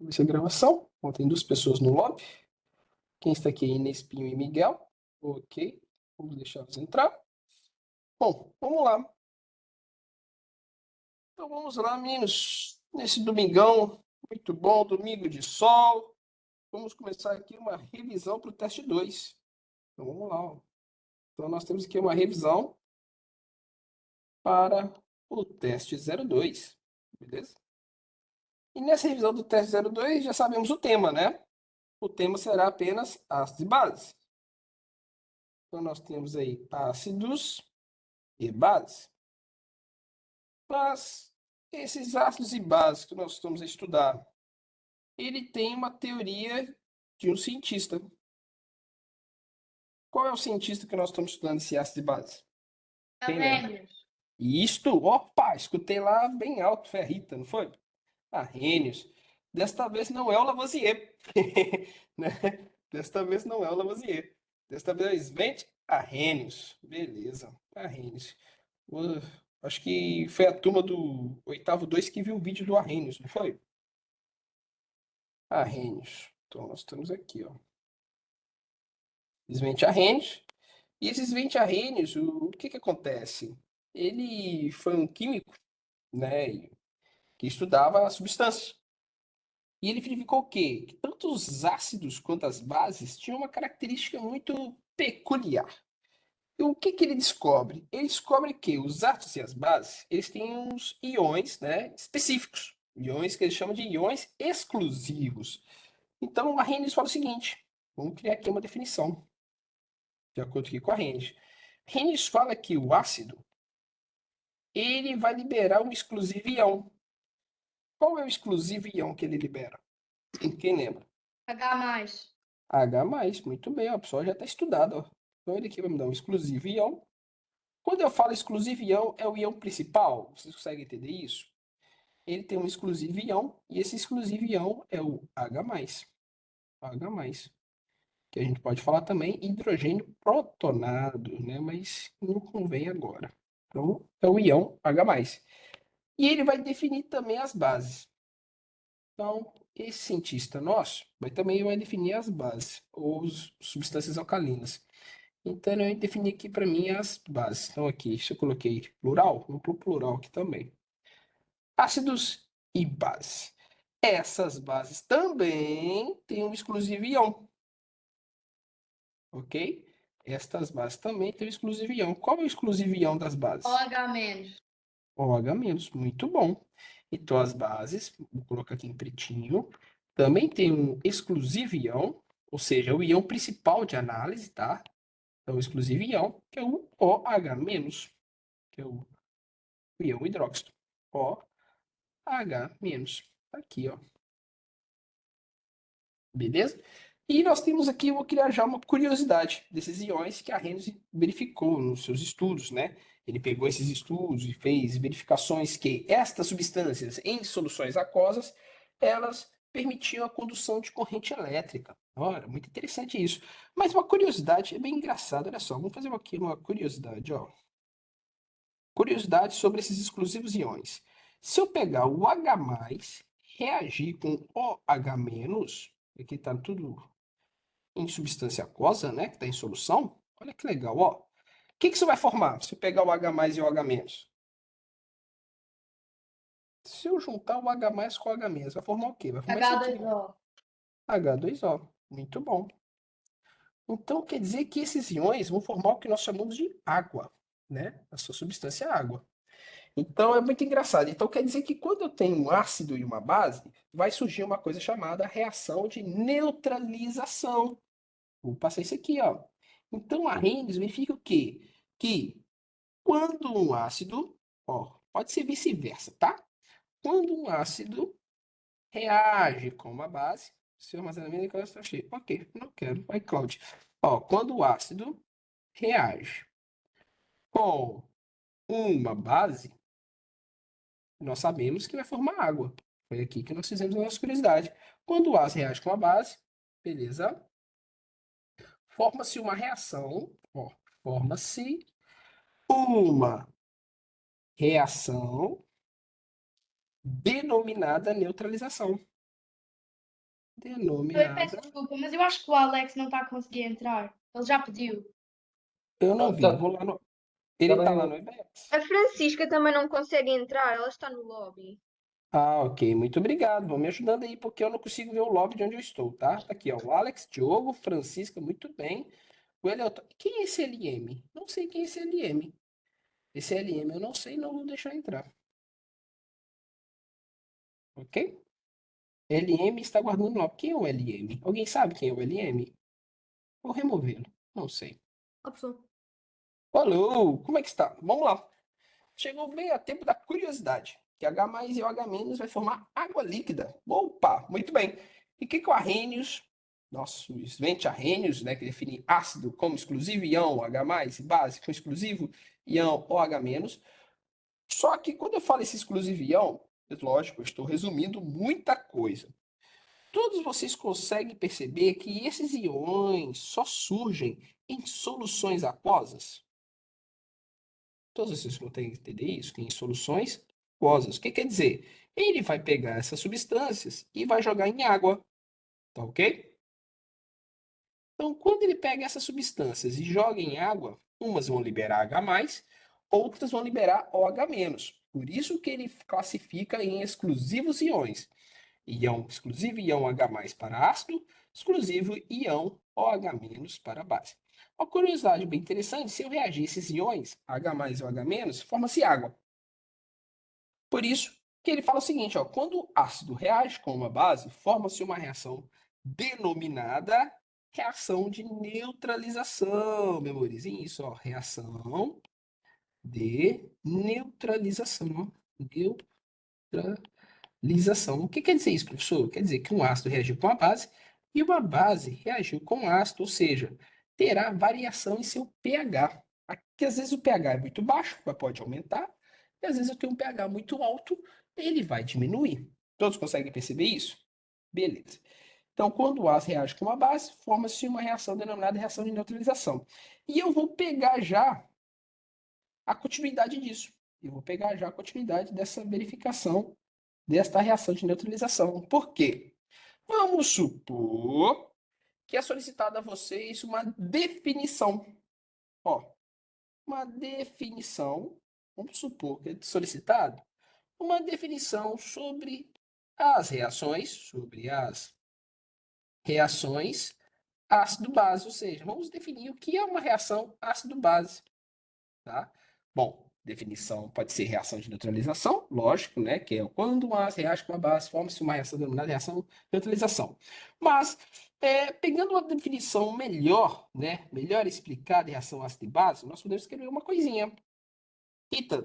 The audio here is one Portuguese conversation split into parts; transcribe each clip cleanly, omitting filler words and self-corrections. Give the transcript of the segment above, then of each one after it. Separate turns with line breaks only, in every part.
Essa gravação. Bom, tem duas pessoas no lobby. Quem está aqui é Inês Pinho e Miguel. Ok, vamos deixá-los entrar. Bom, vamos lá. Então vamos lá, meninos. Nesse domingão, muito bom, domingo de sol. Vamos começar aqui uma revisão para o teste 2. Então vamos lá. Ó. Então nós temos aqui uma revisão para o teste 02. Beleza? E nessa revisão do teste 02 já sabemos o tema, né? O tema será apenas ácidos e bases. Então nós temos aí ácidos e bases. Mas esses ácidos e bases que nós estamos a estudar, ele tem uma teoria de um cientista. Qual é o cientista que nós estamos estudando esse ácido e base? Quem lembra?
Arrhenius.
Isto, opa, escutei lá bem alto, foi a Rita, não foi? Arrhenius. Desta vez não é o Lavoisier. Né? Desta vez não é o Lavoisier. Desta vez vem Arrhenius. Beleza, Arrhenius. Acho que foi a turma do oitavo 2 que viu o vídeo do Arrhenius, não foi? Arrhenius. Então nós estamos aqui, ó. Esses arrhenius. E esses arrhenius, o que que acontece? Ele foi um químico, né, que estudava substâncias. E ele verificou o quê? Que tanto os ácidos quanto as bases tinham uma característica muito peculiar. E o que que ele descobre? Ele descobre que os ácidos e as bases, eles têm uns íons, né, específicos. Íons que ele chama de íons exclusivos. Então, a Arrhenius fala o seguinte, vamos criar aqui uma definição, de acordo aqui com a Arrhenius. Arrhenius fala que o ácido, ele vai liberar um exclusivo íon. Qual é o exclusivo íon que ele libera? Quem lembra?
H+.
H+, muito bem, ó, o pessoal já está estudado. Ó. Então ele aqui vai me dar um exclusivo íon. Quando eu falo exclusivo íon, é o íon principal. Vocês conseguem entender isso? Ele tem um exclusivo íon, e esse exclusivo íon é o H+. H+. Que a gente pode falar também hidrogênio protonado, né? Mas não convém agora. Então, é o íon H+. E ele vai definir também as bases. Então, esse cientista nosso também vai definir as bases, ou substâncias alcalinas. Então, eu defini aqui para mim as bases. Então, aqui, se eu coloquei plural, vamos para o plural aqui também. Ácidos e bases. Essas bases também têm um exclusivo íon. Ok? Estas bases também têm um exclusivo íon. Qual é o exclusivo íon das bases?
OH-.
OH-, muito bom. Então, as bases, vou colocar aqui em pretinho, também tem um exclusivo íon, ou seja, o íon principal de análise, tá? Então, o exclusivo íon, que é o OH-, que é o íon hidróxido. OH-. Tá aqui, ó. Beleza? E nós temos aqui, eu vou criar já uma curiosidade desses íons que a Arrhenius verificou nos seus estudos, né? Ele pegou esses estudos e fez verificações que estas substâncias em soluções aquosas, elas permitiam a condução de corrente elétrica. Olha, muito interessante isso. Mas uma curiosidade, é bem engraçado, olha só, vamos fazer aqui uma curiosidade, ó. Curiosidade sobre esses exclusivos íons. Se eu pegar o H+, reagir com OH-, aqui está tudo em substância aquosa, né, que está em solução, olha que legal, ó. O que que isso vai formar se eu pegar o H+ e o H-? Se eu juntar o H+ com o H-, vai formar o quê? Vai formar isso aqui, ó.
H2O.
H2O. Muito bom. Então quer dizer que esses íons vão formar o que nós chamamos de água, né? A sua substância água. Então é muito engraçado. Então quer dizer que quando eu tenho um ácido e uma base, vai surgir uma coisa chamada reação de neutralização. Vou passar isso aqui, ó. Então a Arrhenius verifica o quê? Que quando um ácido, ó, pode ser vice-versa, tá? Quando um ácido reage com uma base, seu armazenamento está cheio. Ok, não quero. Vai, Cláudio. Ó, quando o ácido reage com uma base, nós sabemos que vai formar água. Foi aqui que nós fizemos a nossa curiosidade. Quando o ácido reage com a base, beleza? Forma-se uma reação, ó, forma-se uma reação denominada neutralização.
Eu peço
denominada.
desculpa, mas eu acho que o Alex não está a conseguir entrar. Ele já pediu.
Eu não vi.
Tá,
Vou lá no.
tá
Ele tá lá
bem.
no Webex.
A Francisca também não consegue entrar, ela está no lobby.
Ah, ok. Muito obrigado. Vão me ajudando aí, porque eu não consigo ver o lobby de onde eu estou, tá? Tá aqui, ó. O Alex, Diogo, Francisca, muito bem. O Eleuto. Quem é esse LM? Não sei quem é esse LM. Esse LM eu não sei, não vou deixar entrar. Ok? LM está guardando lobby. Quem é o LM? Alguém sabe quem é o LM? Vou removê-lo. Não sei.
Opção.
Alô, como é que está? Vamos lá. Chegou bem a tempo da curiosidade, que H mais e OH- vai formar água líquida. Opa, muito bem. E o que que o Arrhenius, nosso Svante Arrhenius, né, que define ácido como exclusivo ião H+, e base com exclusivo ião OH-, só que quando eu falo esse exclusivo ião, lógico, eu estou resumindo muita coisa. Todos vocês conseguem perceber que esses íons só surgem em soluções aquosas? Todos vocês conseguem entender isso? Em soluções aquosas. O que quer dizer? Ele vai pegar essas substâncias e vai jogar em água, tá ok? Então, quando ele pega essas substâncias e joga em água, umas vão liberar H+, outras vão liberar OH-. Por isso que ele classifica em exclusivos íons. Ião exclusivo ião H+ para ácido, exclusivo ião OH- para base. Uma curiosidade bem interessante, se eu reagir esses íons, H+ e OH-, forma-se água. Por isso que ele fala o seguinte, ó, quando o ácido reage com uma base, forma-se uma reação denominada reação de neutralização. Memorizem isso, ó, reação de neutralização. Neutralização. O que quer dizer isso, professor? Quer dizer que um ácido reagiu com a base e uma base reagiu com um ácido, ou seja, terá variação em seu pH. Aqui, às vezes o pH é muito baixo, mas pode aumentar, e às vezes eu tenho um pH muito alto, ele vai diminuir. Todos conseguem perceber isso? Beleza. Então, quando o ácido reage com uma base, forma-se uma reação denominada reação de neutralização. E eu vou pegar já a continuidade disso. Eu vou pegar já a continuidade dessa verificação desta reação de neutralização. Por quê? Vamos supor que é solicitada a vocês uma definição. Ó, uma definição. Vamos supor que é solicitado uma definição sobre as reações ácido-base, ou seja, vamos definir o que é uma reação ácido-base, tá? Bom, definição pode ser reação de neutralização, lógico, né? Que é quando um ácido reage com uma base, forma-se uma reação denominada reação de neutralização. Mas, pegando uma definição melhor, né? Melhor explicada em reação ácido e base, nós podemos escrever uma coisinha. Rita,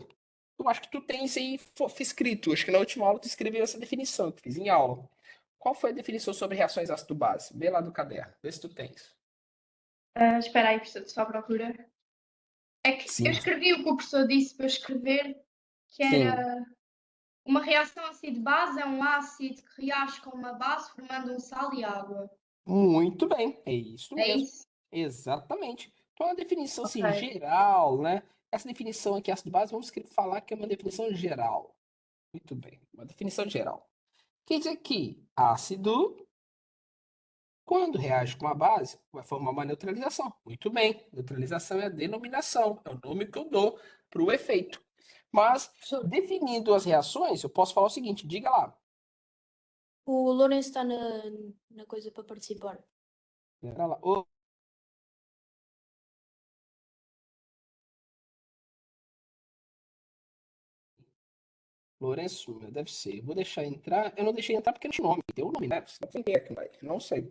eu acho que tu tem isso aí escrito. Acho que na última aula tu escreveu essa definição que fiz em aula. Qual foi a definição sobre reações ácido-base? Vê lá do caderno, vê se tu tens.
Espera aí, professor, só à procura. É que eu
Sim,
escrevi o que o professor disse para eu escrever, que
sim.
era uma reação ácido-base é um ácido que reage com uma base formando um sal e água.
Muito bem, é isso
É
mesmo.
isso?
Exatamente. Então, é uma definição assim,
Ok.
geral, né? Essa definição aqui, ácido-base, vamos falar que é uma definição geral. Muito bem, uma definição geral. Quer dizer que ácido, quando reage com a base, vai formar uma neutralização. Muito bem, neutralização é a denominação, é o nome que eu dou para o efeito. Mas,
Professor,
definindo as reações, eu posso falar o seguinte, diga lá.
o Lourenço está na coisa para participar.
Pera lá. Lourenço, deve ser. Vou deixar entrar. Eu não deixei entrar porque não tinha nome. Deu o nome, né? Não sei.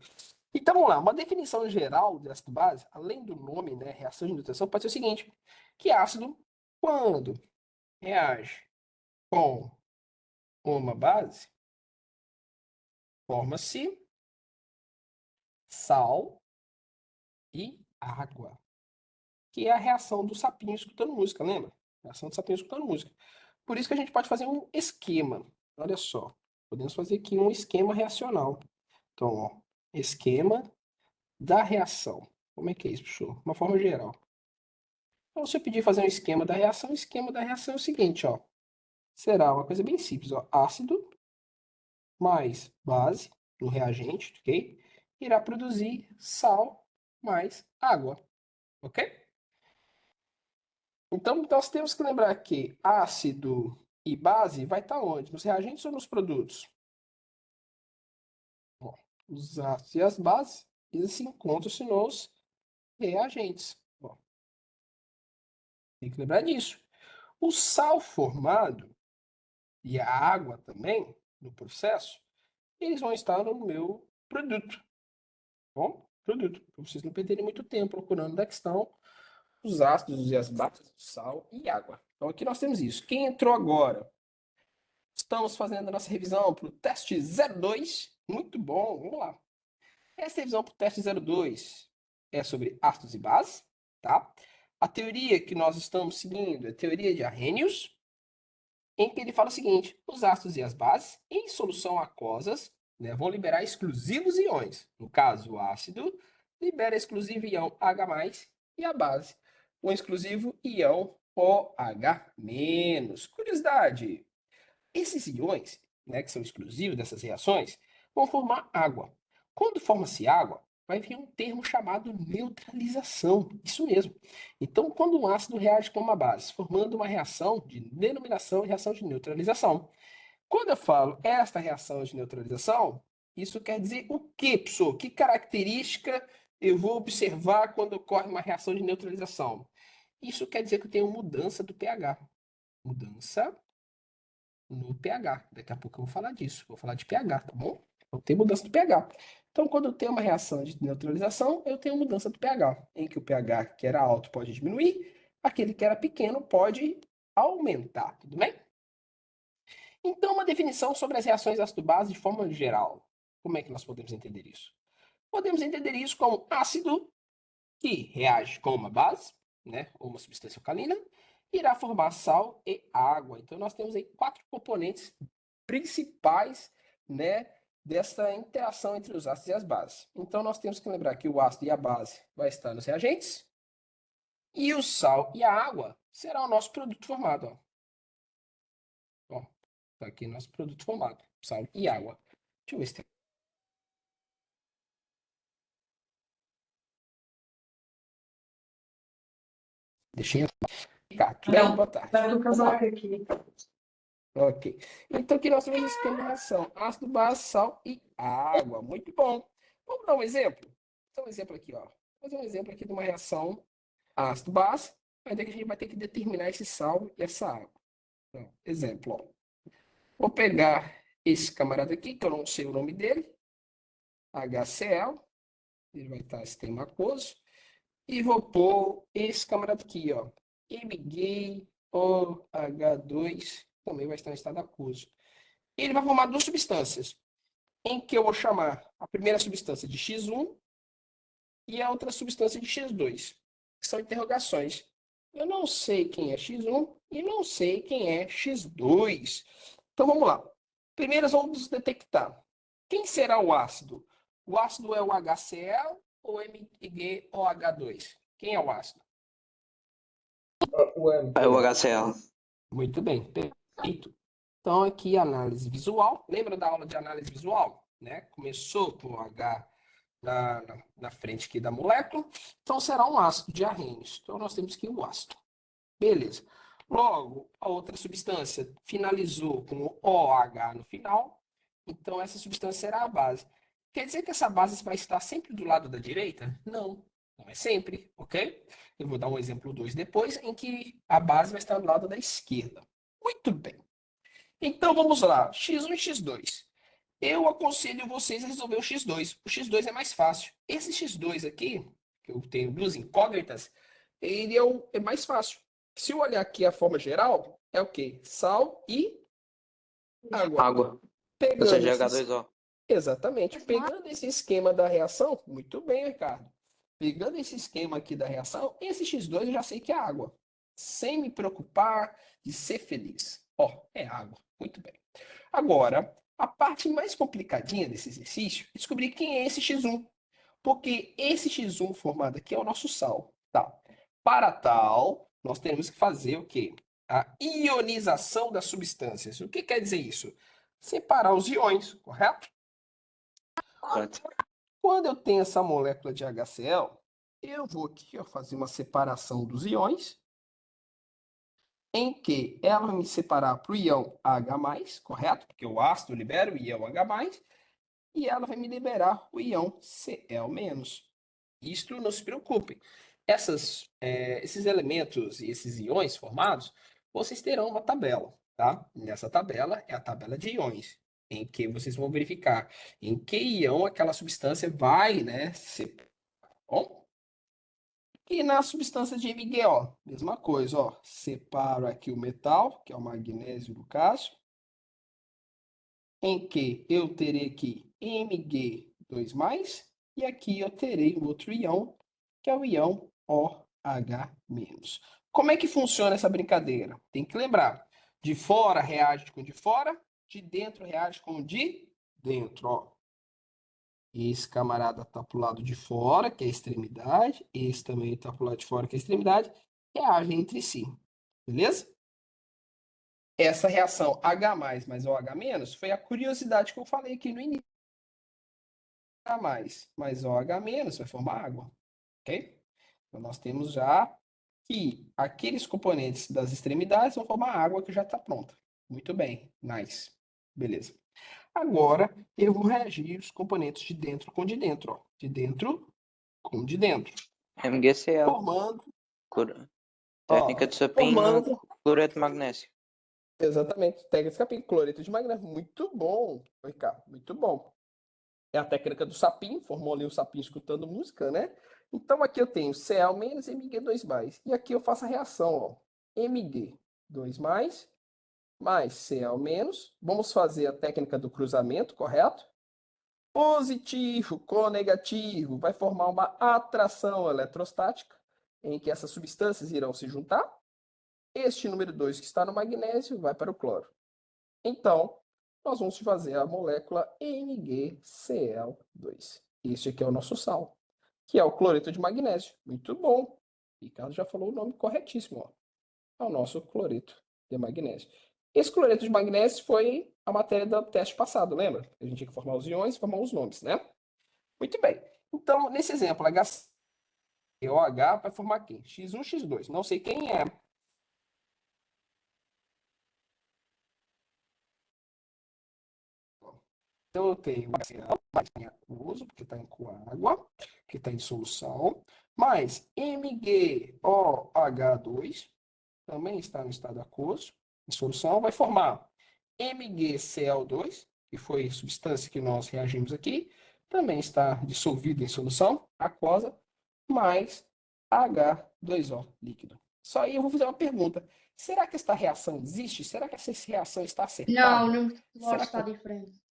Então vamos lá. Uma definição geral de ácido base, além do nome, né? Reação de nutrição, pode ser o seguinte: que ácido, quando reage com uma base, forma-se sal e água. Que é a reação do sapinho escutando música, lembra? Reação do sapinho escutando música. Por isso que a gente pode fazer um esquema. Olha só. Podemos fazer aqui um esquema reacional. Então, ó, esquema da reação. Como é que é isso, professor? Uma forma geral. Então, se eu pedir fazer um esquema da reação, o esquema da reação é o seguinte, ó. Será uma coisa bem simples, ó. Ácido mais base, no reagente, ok? Irá produzir sal mais água, ok? Então, nós temos que lembrar que ácido e base vai estar onde? Nos reagentes ou nos produtos? Bom, os ácidos e as bases, eles se encontram-se nos reagentes. Bom, tem que lembrar disso. O sal formado e a água também, no processo, eles vão estar no meu produto. Bom, produto, para vocês não perderem muito tempo procurando da questão os ácidos e as bases, sal e água. Então aqui nós temos isso. Quem entrou agora? Estamos fazendo a nossa revisão para o teste 02. Muito bom, vamos lá. Essa revisão para o teste 02 é sobre ácidos e bases, tá? A teoria que nós estamos seguindo é a teoria de Arrhenius, em que ele fala o seguinte: os ácidos e as bases, em solução aquosas, né, vão liberar exclusivos íons. No caso, o ácido libera exclusivo íon H+, e a base, o exclusivo íon OH-. Curiosidade: esses íons, né, que são exclusivos dessas reações, vão formar água. Quando forma-se água, vai vir um termo chamado neutralização. Isso mesmo. Então, quando um ácido reage com uma base, formando uma reação de denominação de reação de neutralização. Quando eu falo esta reação de neutralização, isso quer dizer o quê, pessoal? Que característica eu vou observar quando ocorre uma reação de neutralização? Isso quer dizer que eu tenho mudança do pH. Mudança no pH. Daqui a pouco eu vou falar disso. Vou falar de pH, tá bom? Eu tenho mudança do pH. Então, quando eu tenho uma reação de neutralização, eu tenho mudança do pH, em que o pH que era alto pode diminuir, aquele que era pequeno pode aumentar, tudo bem? Então, uma definição sobre as reações ácido-base de forma geral. Como é que nós podemos entender isso? Podemos entender isso como ácido que reage com uma base, né, ou uma substância alcalina, irá formar sal e água. Então, nós temos aí 4 componentes principais, né, dessa interação entre os ácidos e as bases. Então, nós temos que lembrar que o ácido e a base vai estar nos reagentes, e o sal e a água será o nosso produto formado. Ó, tá aqui nosso produto formado, sal e água. Deixa eu ver se tem. Deixa eu ficar. Tudo bem? Boa tarde.
Dá o
Vamos lá.
casaco aqui.
Ok. Então, aqui nós temos o esquema de reação: ácido, base, sal e água. Muito bom. Vamos dar um exemplo? Vou dar um exemplo aqui, ó. Vou fazer um exemplo aqui de uma reação ácido, base, mas daqui a gente vai ter que determinar esse sal e essa água. Então, exemplo, ó. Vou pegar esse camarada aqui, que eu não sei o nome dele, HCl, ele vai estar sistema aquoso, e vou pôr esse camarada aqui, ó, MgOH2, também vai estar em estado aquoso. Ele vai formar duas substâncias, em que eu vou chamar a primeira substância de X1 e a outra substância de X2. São interrogações. Eu não sei quem é X1 e não sei quem é X2. Então vamos lá. Primeiro vamos detectar. Quem será o ácido? O ácido é o HCl ou MgOH2? Quem é o ácido?
É o HCl.
Muito bem, perfeito. Então aqui análise visual. Lembra da aula de análise visual? Né? Começou com o H na frente aqui da molécula. Então será um ácido de Arrhenius. Então nós temos aqui o ácido. Beleza. Logo, a outra substância finalizou com o OH no final. Então essa substância será a base. Quer dizer que essa base vai estar sempre do lado da direita? Não, não é sempre, ok? Eu vou dar um exemplo 2 depois, em que a base vai estar do lado da esquerda. Muito bem. Então vamos lá, X1 e X2. Eu aconselho vocês a resolver o X2. O X2 é mais fácil. Esse X2 aqui, que eu tenho duas incógnitas, ele é mais fácil. Se eu olhar aqui a forma geral, é o quê? Sal e água.
Água. Ou
Pegando
seja,
esses...
H2O.
Exatamente. Pegando esse esquema da reação, muito bem, Ricardo. Pegando esse esquema aqui da reação, esse X2 eu já sei que é água. Sem me preocupar de ser feliz. Ó, é água. Muito bem. Agora, a parte mais complicadinha desse exercício é descobrir quem é esse X1. Porque esse X1 formado aqui é o nosso sal. Tá? Para tal, nós temos que fazer o quê? A ionização das substâncias. O que quer dizer isso? Separar os íons, correto?
Correto.
Quando eu tenho essa molécula de HCl, eu vou aqui ó, fazer uma separação dos íons, em que ela vai me separar para o íon H+, correto? Porque o ácido libera o íon H+, e ela vai me liberar o íon Cl-. Isto não se preocupem. Esses elementos e esses íons formados, vocês terão uma tabela, tá? Nessa tabela é a tabela de íons, em que vocês vão verificar em que íon aquela substância vai, né, ser. Bom? E na substância de MgO, mesma coisa, ó. Separo aqui o metal, que é o magnésio no caso, em que eu terei aqui Mg2+, e aqui eu terei um outro íon, que é o íon OH-. Como é que funciona essa brincadeira? Tem que lembrar, de fora reage com de fora, de dentro reage com o de dentro, ó. Esse camarada está para o lado de fora, que é a extremidade. Esse também está para o lado de fora, que é a extremidade. Reagem entre si. Beleza? Essa reação H+, mais OH- foi a curiosidade que eu falei aqui no início. H+, mais OH- vai formar água. Ok? Então, nós temos já que aqueles componentes das extremidades vão formar água que já está pronta. Muito bem. Nice. Beleza. Agora, eu vou reagir os componentes de dentro com de dentro. Ó. De dentro com de dentro.
MgCl.
Formando,
Técnica
ó,
de sapinho,
formando,
cloreto de magnésio.
exatamente, técnica de sapim, cloreto de magnésio. Muito bom, Ricardo, muito bom. É a técnica do sapim, formou ali o sapim escutando música, né? Então, aqui eu tenho Cl- Mg2+. E aqui eu faço a reação, ó. Mg2+, mais Cl-. Vamos fazer a técnica do cruzamento, correto? Positivo com negativo vai formar uma atração eletrostática, em que essas substâncias irão se juntar. Este número 2 que está no magnésio vai para o cloro. Então, nós vamos fazer a molécula MgCl2. Este aqui é o nosso sal, que é o cloreto de magnésio. Muito bom. Ricardo já falou o nome corretíssimo. Ó. É o nosso cloreto de magnésio. Esse cloreto de magnésio foi a matéria do teste passado, lembra? A gente tinha que formar os íons e formar os nomes, né? Muito bem. Então, nesse exemplo, HCOH vai formar quem? X1, X2. Não sei quem é. Então, eu tenho HCl, mais aquoso, porque está com água, que está em solução, mais MgOH2, também está no estado aquoso, em solução, vai formar MgCl2, que foi a substância que nós reagimos aqui, também está dissolvido em solução aquosa, mais H2O líquido. Só aí eu vou fazer uma pergunta. Será que esta reação existe? Será que essa reação está acertada?
Não, no cloro
Será
está
que
diferente.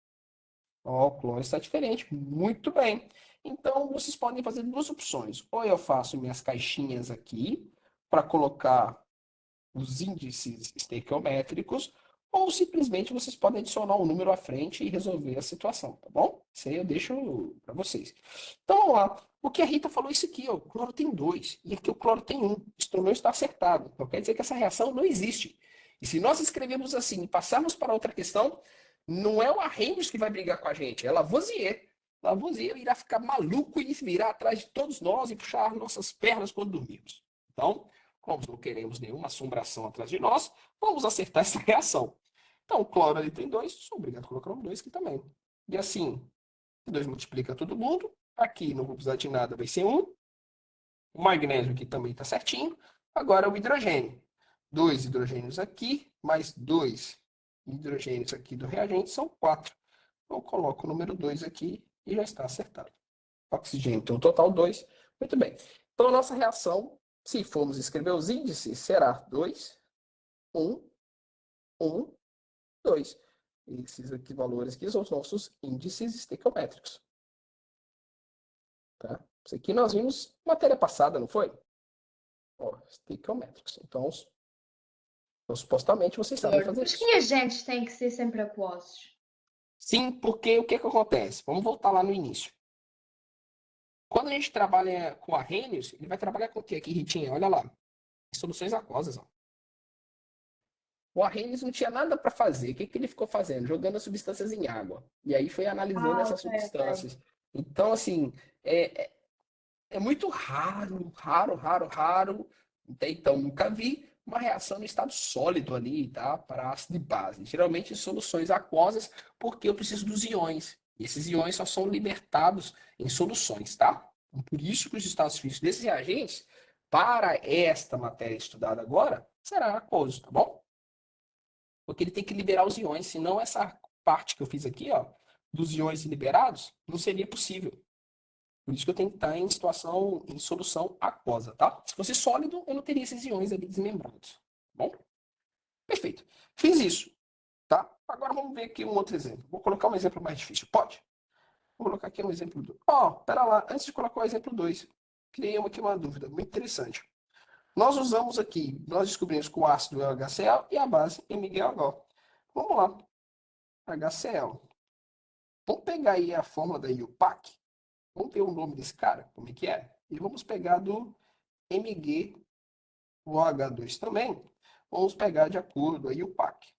o cloro está diferente? Muito bem. Então, vocês podem fazer duas opções. Ou eu faço minhas caixinhas aqui para colocar os índices estequiométricos, ou simplesmente vocês podem adicionar um número à frente e resolver a situação, tá bom? Isso aí eu deixo para vocês. Então, vamos lá. O que a Rita falou é isso aqui, ó, o cloro tem 2 e aqui o cloro tem 1. Isso não está acertado. Então, quer dizer que essa reação não existe. E se nós escrevemos assim e passarmos para outra questão, não é o Arrhenius que vai brigar com a gente, é Lavoisier. Lavoisier irá ficar maluco e virar atrás de todos nós e puxar nossas pernas quando dormirmos. Então, como não queremos nenhuma assombração atrás de nós, vamos acertar essa reação. Então, o cloro ali tem 2, sou obrigado a colocar um 2 aqui também. E assim, 2 multiplica todo mundo. Aqui não vou precisar de nada, vai ser 1. O magnésio aqui também está certinho. Agora o hidrogênio. 2 hidrogênios aqui, mais 2 hidrogênios aqui do reagente são 4. Eu coloco o número 2 aqui e já está acertado. Oxigênio, então total 2. Muito bem. Então a nossa reação, se formos escrever os índices, será 2, 1, 1, 2. Esses aqui valores aqui são os nossos índices estequiométricos. Tá? Isso aqui nós vimos matéria passada, não foi? Ó, estequiométricos. Então, supostamente vocês sabem fazer
Os
isso.
reagentes têm que ser sempre aquosos.
Sim, porque o que acontece? Vamos voltar lá no início. Quando a gente trabalha com Arrhenius, ele vai trabalhar com o que aqui, Ritinha? Olha lá. Soluções aquosas. Ó. O Arrhenius não tinha nada para fazer. O que que ele ficou fazendo? Jogando as substâncias em água. E aí foi analisando
Ah,
essas
ok, ok.
substâncias. Então, assim, é muito raro, raro, raro, raro. Até então, nunca vi uma reação no estado sólido ali, tá? Para ácido e base. Geralmente em soluções aquosas, porque eu preciso dos íons. E esses íons só são libertados em soluções, tá? Então, por isso que os estados físicos desses reagentes, para esta matéria estudada agora, será aquoso, tá bom? Porque ele tem que liberar os íons, senão essa parte que eu fiz aqui, ó, dos íons liberados, não seria possível. Por isso que eu tenho que estar em situação, em solução aquosa, tá? Se fosse sólido, eu não teria esses íons ali desmembrados, tá bom? Perfeito. Fiz isso, tá? Agora vamos ver aqui um outro exemplo. Vou colocar um exemplo mais difícil. Pode? Vou colocar aqui um exemplo 2. Ó, pera lá. Antes de colocar o exemplo 2, criei aqui uma dúvida muito interessante. Nós usamos aqui, nós descobrimos que o ácido é o HCl e a base é MgOH. Vamos lá. HCl. Vamos pegar aí a fórmula da IUPAC. Vamos ver o nome desse cara, como é que é? E vamos pegar do MgOH2 também. Vamos pegar de acordo a IUPAC.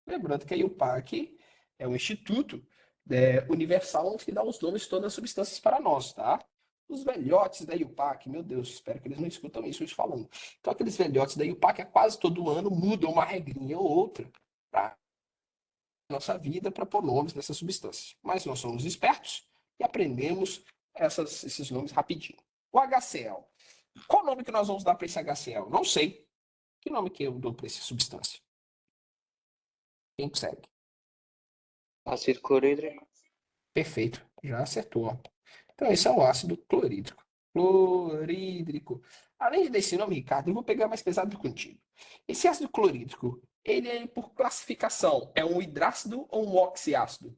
Lembrando que a IUPAC é um instituto universal que dá os nomes de todas as substâncias para nós, tá? Os velhotes da IUPAC, meu Deus, espero que eles não escutam isso hoje falando. Então, aqueles velhotes da IUPAC, a quase todo ano mudam uma regrinha ou outra para nossa vida para pôr nomes nessas substâncias. Mas nós somos espertos e aprendemos esses nomes rapidinho. O HCl. Qual o nome que nós vamos dar para esse HCl? Não sei. Que nome que eu dou para essa substância? Quem consegue?
Ácido clorídrico.
Perfeito, já acertou. Ó. Então, esse é o ácido clorídrico. Clorídrico. Além desse nome, Ricardo, eu vou pegar mais pesado contigo. Esse ácido clorídrico, ele é, por classificação, é um hidrácido ou um oxiácido?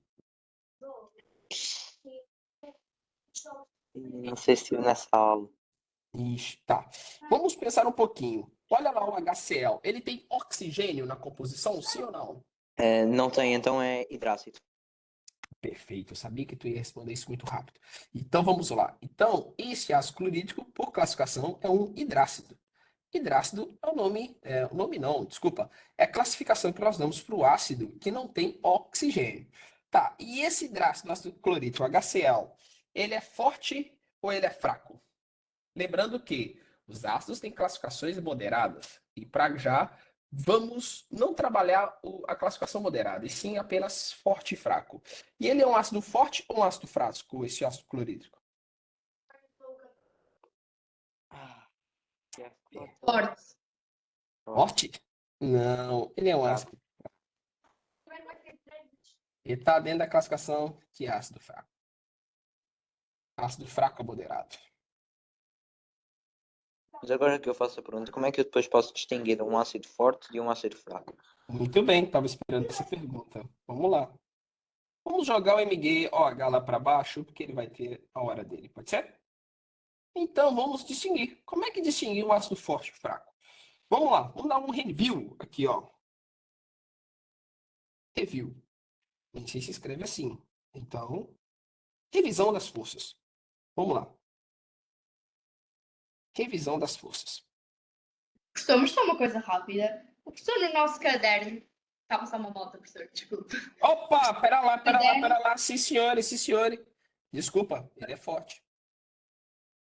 Não sei se estive nessa aula.
Está. Vamos pensar um pouquinho. Olha lá o HCl. Ele tem oxigênio na composição, sim ou não?
Não tem, então é hidrácido.
Perfeito, eu sabia que tu ia responder isso muito rápido. Então vamos lá. Então, esse ácido clorídrico, por classificação, é um hidrácido. Hidrácido é o nome não, desculpa, é a classificação que nós damos para o ácido que não tem oxigênio. Tá, e esse hidrácido, ácido clorídrico, HCl, ele é forte ou ele é fraco? Lembrando que os ácidos têm classificações moderadas. E para já, vamos não trabalhar a classificação moderada, e sim apenas forte e fraco. E ele é um ácido forte ou um ácido fraco, esse ácido clorídrico?
Forte.
Forte? Não, ele é um ácido. Ele está dentro da classificação de ácido fraco. Ácido fraco ou moderado.
Mas agora que eu faço a pergunta, como é que eu depois posso distinguir um ácido forte de um ácido fraco?
Muito bem, estava esperando essa pergunta. Vamos lá. Vamos jogar o MgOH lá para baixo, porque ele vai ter a hora dele, pode ser? Então, vamos distinguir. Como é que distinguir um ácido forte e fraco? Vamos lá, vamos dar um review aqui, ó. Review. Nem sei se escreve assim. Então, revisão das forças. Vamos lá. Revisão das forças.
Professor, mas só uma coisa rápida. O professor no nosso caderno. Está a passar uma moto, professor, desculpe.
Opa, pera lá, pera lá,
Caderno.
pera lá. Sim, senhore, sim, senhore. Desculpa, ele é forte.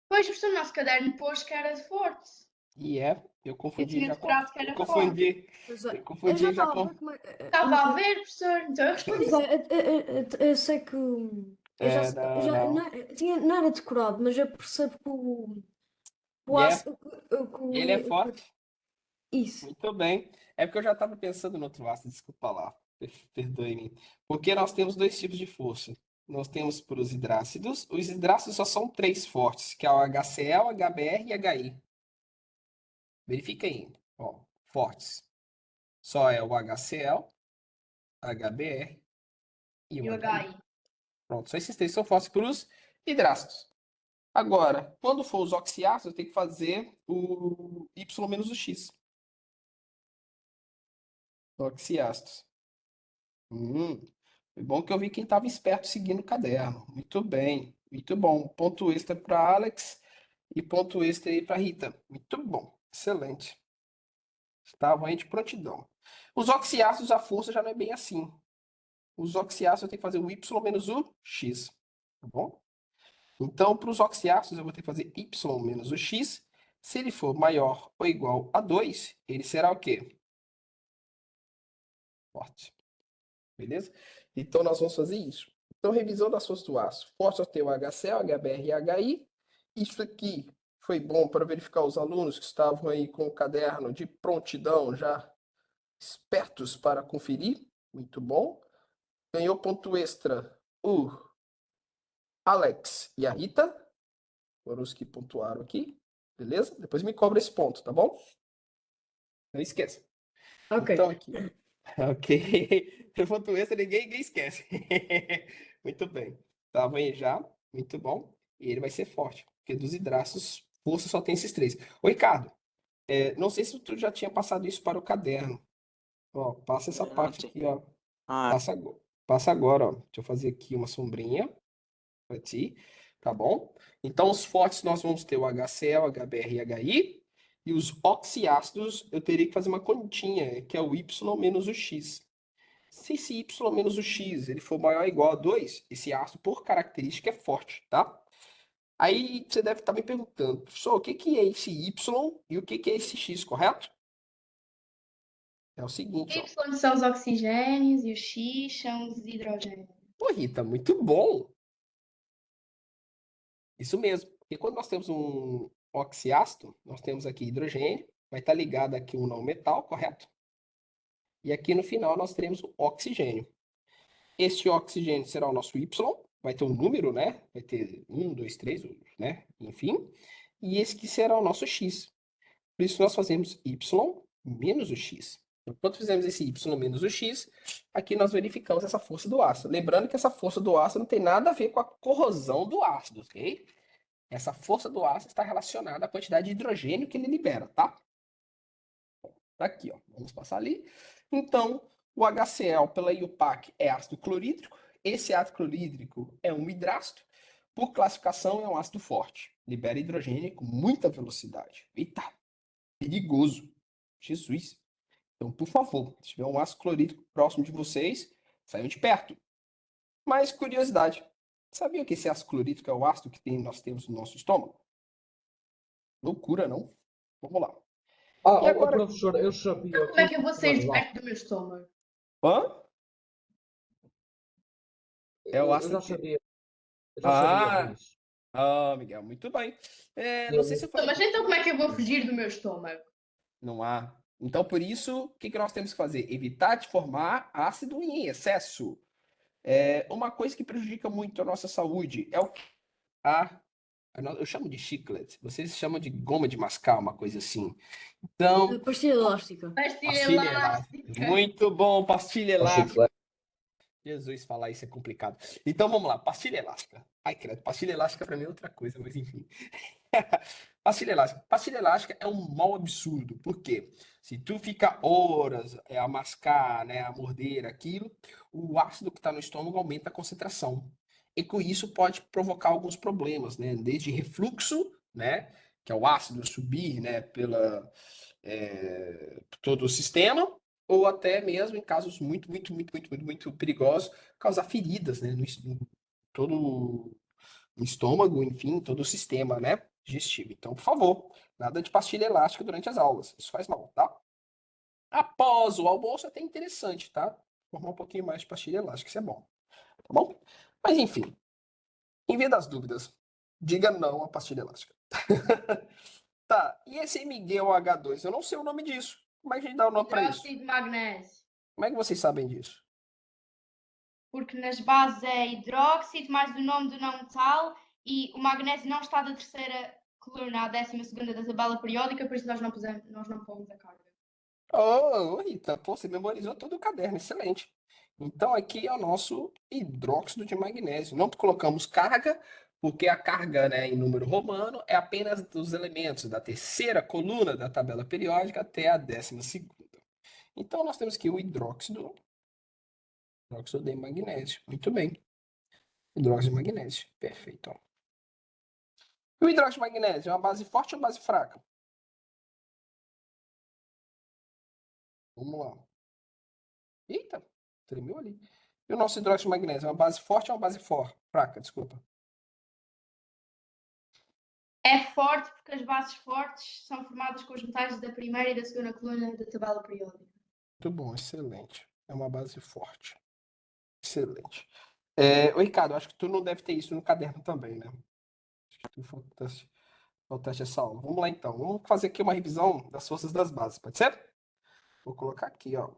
Pois, o professor no nosso caderno pôs que era forte.
E é, eu
Eu
confundi
tinha
já com.
decorado que
Eu
era
confundi.
Pois é,
Eu
eu
confundi
já
já
estava a
com.
ver como é.
Estava a ver, professor, então eu respondi.
Pois é, eu sei que. Eu já,
Não,
já
não.
não era decorado, mas eu percebo que o
E é,
ácido.
ele é forte.
Isso.
Muito bem. É porque eu já estava pensando no outro ácido, desculpa lá. Perdoe-me. Porque nós temos dois tipos de força. Nós temos para os hidrácidos. Os hidrácidos só são três fortes, que é o HCl, HBr e HI. Verifica aí. Ó, fortes. Só é o HCl, HBr e o
E o
HI.
HI.
Pronto, só esses três são fortes para os hidrácidos. Agora, quando for os oxiácidos, eu tenho que fazer o Y menos o X. Oxiácidos. Foi bom que eu vi quem estava esperto seguindo o caderno. Muito bem, muito bom. Ponto extra para Alex e ponto extra aí para Rita. Muito bom, excelente. estavam aí de prontidão. Os oxiácidos, a força já não é bem assim. Os oxiácidos eu tenho que fazer o Y menos o X, tá bom? Então, para os oxiácidos, eu vou ter que fazer Y menos o X. Se ele for maior ou igual a 2, ele será o quê? Forte. Beleza? Então, nós vamos fazer isso. Então, revisão das forças do aço. Forte eu tenho o HCl, HBr e HI. Isso aqui foi bom para verificar os alunos que estavam aí com o caderno de prontidão, já espertos para conferir. Muito bom. Ganhou ponto extra o Alex e a Rita. Foram os que pontuaram aqui. Beleza? Depois me cobra esse ponto, tá bom? Não esqueça.
Ok.
Então, aqui. Ok. Eu ponto extra, ninguém esquece. Muito bem. Tava aí já. Muito bom. E ele vai ser forte. Porque dos hidratos, força só tem esses três. Ô, Ricardo, não sei se tu já tinha passado isso para o caderno. Ó, passa essa
Não,
parte
sim.
aqui, ó.
Ah,
Passa agora, ó. Deixa eu fazer aqui uma sombrinha para ti, tá bom? Então, os fortes nós vamos ter o HCl, HBr e HI. E os oxiácidos eu teria que fazer uma continha, que é o Y menos o X. Se esse Y menos o X ele for maior ou igual a 2, esse ácido, por característica, é forte, tá? Aí você deve estar me perguntando, professor, o que que é esse Y e o que que é esse X, correto? É o seguinte, ó.
Y são os oxigênios e o X são os hidrogénios.
Pô, Rita, muito bom! Isso mesmo. Porque quando nós temos um oxiácido, nós temos aqui hidrogênio, vai estar ligado aqui um não metal, correto? E aqui no final nós teremos o oxigênio. Este oxigênio será o nosso Y, vai ter um número, né? Vai ter 1, 2, 3, né? Enfim. E esse que será o nosso X. Por isso nós fazemos Y menos o X. Enquanto fizemos esse Y menos o X, aqui nós verificamos essa força do ácido. Lembrando que essa força do ácido não tem nada a ver com a corrosão do ácido, ok? Essa força do ácido está relacionada à quantidade de hidrogênio que ele libera, tá? Tá aqui, ó. Vamos passar ali. Então, o HCl pela IUPAC é ácido clorídrico. Esse ácido clorídrico é um hidrácido. Por classificação, é um ácido forte. Libera hidrogênio com muita velocidade. Eita, perigoso. Jesus. Então, por favor, se tiver um ácido clorídrico próximo de vocês, saiam de perto. Mas, curiosidade. Sabia que esse ácido clorídrico é o ácido que nós temos no nosso estômago? Loucura, não? Vamos lá. E agora.
Professor, eu sabia
Como é
que
que eu vou
isso
sair de
lá.
perto do meu estômago?
Hã? É o
Eu
ácido
já
que.
sabia, eu já sabia
Ah,
disso.
Miguel, muito bem. Não sei se eu
Então,
falei.
mas então como é que eu vou fugir do meu estômago?
Não há. Então, por isso, o que que nós temos que fazer? Evitar de formar ácido em excesso. Uma coisa que prejudica muito a nossa saúde é o que? Eu chamo de chiclete. Vocês chamam de goma de mascar, uma coisa assim. Então,
Pastilha elástica.
Pastilha
pastilha elástica.
elástica.
Muito bom, pastilha
O
elástica.
chiclete.
Jesus, falar isso é complicado. Então vamos lá, pastilha elástica. Ai, credo, pastilha elástica pra mim é outra coisa, mas enfim. Pastilha elástica. Pastilha elástica é um mal absurdo. Por quê? Se tu fica horas a mascar, né, a morder aquilo, o ácido que está no estômago aumenta a concentração. E com isso pode provocar alguns problemas, né? Desde refluxo, né? Que é o ácido subir, né, todo o sistema, ou até mesmo em casos muito perigosos, causar feridas, né, todo o estômago, enfim, todo o sistema, né, digestivo. Então, por favor, nada de pastilha elástica durante as aulas, isso faz mal, tá? Após o almoço, é até interessante, tá? Formar um pouquinho mais de pastilha elástica, isso é bom, tá bom? Mas, enfim, em via das dúvidas, diga não à pastilha elástica. Tá, e esse Miguel H2? Eu não sei o nome disso. Como é que a gente dá o nome para isso?
Hidróxido de magnésio.
Como é que vocês sabem disso?
Porque nas bases é hidróxido mais o nome do não metal e o magnésio não está da terceira coluna à 12ª da tabela periódica, por isso nós não pomos a carga.
Oh, Rita, pô, você memorizou todo o caderno, excelente. Então aqui é o nosso hidróxido de magnésio. Não colocamos carga, porque a carga, né, em número romano é apenas dos elementos da terceira coluna da tabela periódica até a 12ª. Então nós temos aqui o hidróxido de magnésio. Muito bem. Hidróxido de magnésio. Perfeito. Ó. E o hidróxido de magnésio é uma base forte ou base fraca? Vamos lá. Eita, tremeu ali. E o nosso hidróxido de magnésio é uma base forte ou uma base fraca? Desculpa.
É forte porque as bases fortes são formadas com os metais da primeira e da segunda coluna da tabela periódica.
Muito bom, excelente. É uma base forte. Excelente. Ô, Ricardo, acho que tu não deve ter isso no caderno também, né? Acho que tu faltaste essa aula. Vamos lá, então. Vamos fazer aqui uma revisão das forças das bases, pode ser? Vou colocar aqui, ó.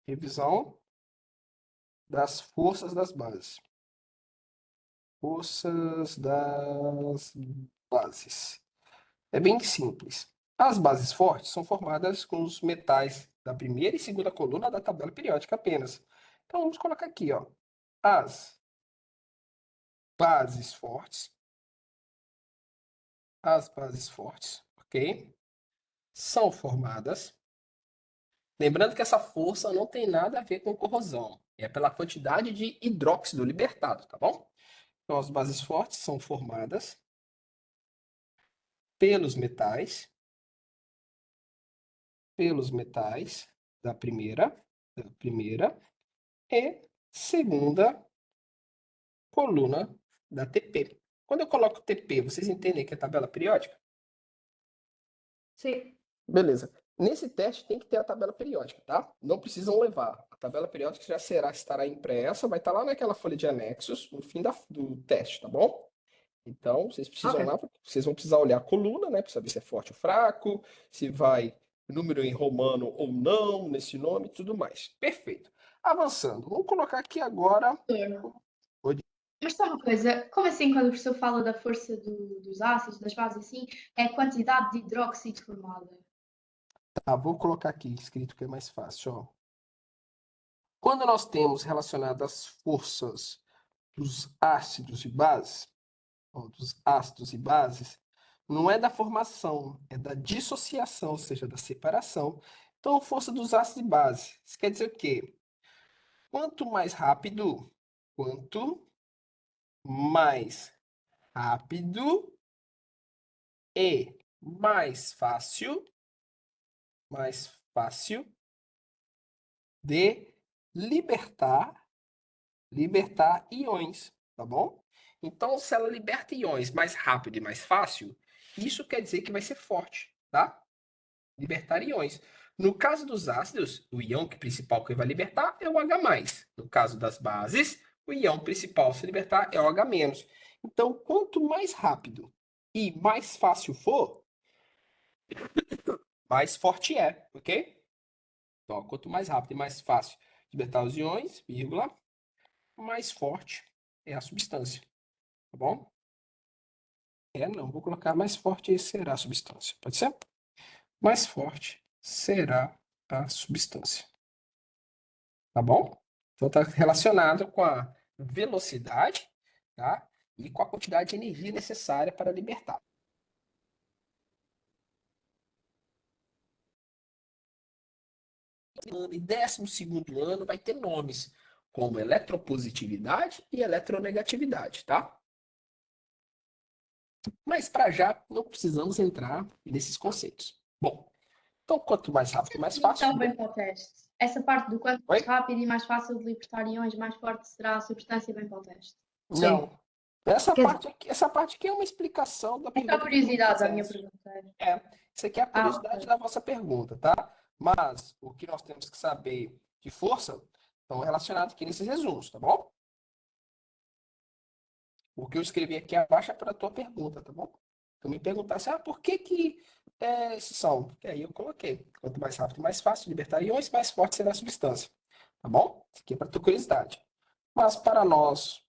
Revisão das forças das bases. Forças das bases. É bem simples. As bases fortes são formadas com os metais da primeira e segunda coluna da tabela periódica apenas. Então vamos colocar aqui, ó. As bases fortes. As bases fortes, ok? São formadas. Lembrando que essa força não tem nada a ver com corrosão. É pela quantidade de hidróxido libertado, tá bom? Então as bases fortes são formadas pelos metais da primeira e segunda coluna da TP. Quando eu coloco TP, vocês entendem que é tabela periódica?
Sim.
Beleza. Nesse teste tem que ter a tabela periódica, tá? Não precisam levar. A tabela periódica já estará impressa, vai estar lá naquela folha de anexos no fim do teste, tá bom? Então, vocês precisam lá, vocês vão precisar olhar a coluna, né, para saber se é forte ou fraco, se vai número em romano ou não, nesse nome e tudo mais. Perfeito. Avançando, vamos colocar aqui agora.
Mas só uma coisa, como assim quando o professor fala da força dos ácidos, das bases assim, é a quantidade de hidróxido formada?
Tá, vou colocar aqui escrito que é mais fácil, ó. Quando nós temos relacionado as forças dos ácidos e bases, ó, dos ácidos e bases, não é da formação, é da dissociação, ou seja, da separação. Então, força dos ácidos e bases. Isso quer dizer o quê? Quanto mais rápido e mais fácil de libertar íons, tá bom? Então, se ela liberta íons mais rápido e mais fácil, isso quer dizer que vai ser forte, tá? Libertar íons. No caso dos ácidos, o íon principal que vai libertar é o H+. No caso das bases, o íon principal a se libertar é o H-. Então, quanto mais rápido e mais fácil for, mais forte é, ok? Então, quanto mais rápido e mais fácil libertar os íons, vírgula, mais forte é a substância, tá bom? Não, vou colocar mais forte será a substância, pode ser? Mais forte será a substância, tá bom? Então está relacionado com a velocidade, tá? E com a quantidade de energia necessária para libertar. E 12º ano vai ter nomes como eletropositividade e eletronegatividade, tá? Mas para já não precisamos entrar nesses conceitos. Bom, então quanto mais rápido, mais fácil.
Então, bem para o teste. Essa parte do quanto
Oi?
mais rápido e mais fácil de libertar íons, mais forte será a substância, bem para o teste.
Não. Essa
Quer
parte aqui é uma explicação da
É só
pergunta que eu
curiosidade
vou
a minha
fazer.
pergunta.
Isso aqui é a curiosidade
Ok.
da vossa pergunta, tá? Mas o que nós temos que saber de força estão relacionados aqui nesses resumos, tá bom? O que eu escrevi aqui abaixo é para a tua pergunta, tá bom? Tu me perguntasse, por que esses são? Porque aí eu coloquei. Quanto mais rápido e mais fácil libertar íons, mais forte será a substância. Tá bom? Isso aqui é para tua curiosidade. Mas para nós,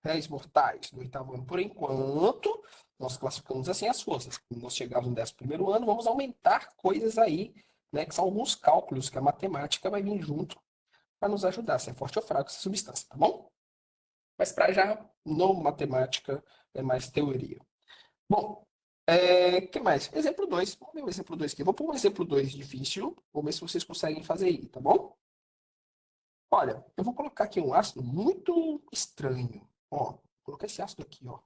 réis mortais do 8º ano, por enquanto, nós classificamos assim as forças. Quando nós chegarmos no 11º ano, vamos aumentar coisas aí, né? Que são alguns cálculos que a matemática vai vir junto para nos ajudar, se é forte ou fraco essa substância, tá bom? Mas para já, não matemática, é mais teoria. Bom, que mais? Exemplo 2. Vamos ver o exemplo 2 aqui. Vou pôr um exemplo 2 difícil. Vamos ver se vocês conseguem fazer aí, tá bom? Olha, eu vou colocar aqui um ácido muito estranho. Ó, vou colocar esse ácido aqui, ó.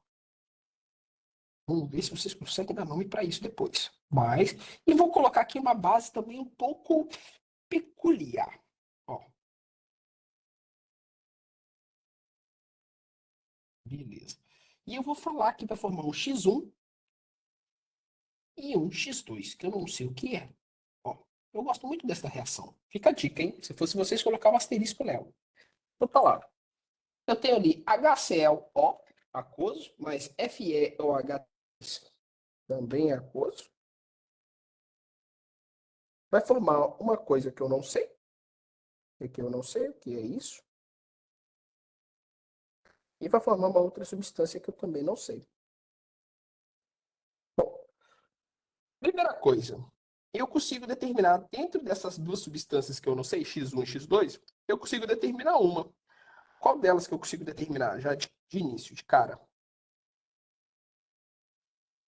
Vamos ver se vocês conseguem dar nome para isso depois. Mas, e vou colocar aqui uma base também um pouco peculiar. Ó, beleza. E eu vou falar que vai formar um x1 e um x2, que eu não sei o que é. Ó, eu gosto muito dessa reação. Fica a dica, hein? Se fosse vocês, colocar um asterisco nela. Então tá lá. Eu tenho ali HClO, aquoso, mais FeOH3, também é aquoso. Vai formar uma coisa que eu não sei. O que eu não sei o que é isso. E vai formar uma outra substância que eu também não sei. Bom, primeira coisa, eu consigo determinar dentro dessas duas substâncias que eu não sei, X1 e X2, eu consigo determinar uma. Qual delas que eu consigo determinar já de início, de cara?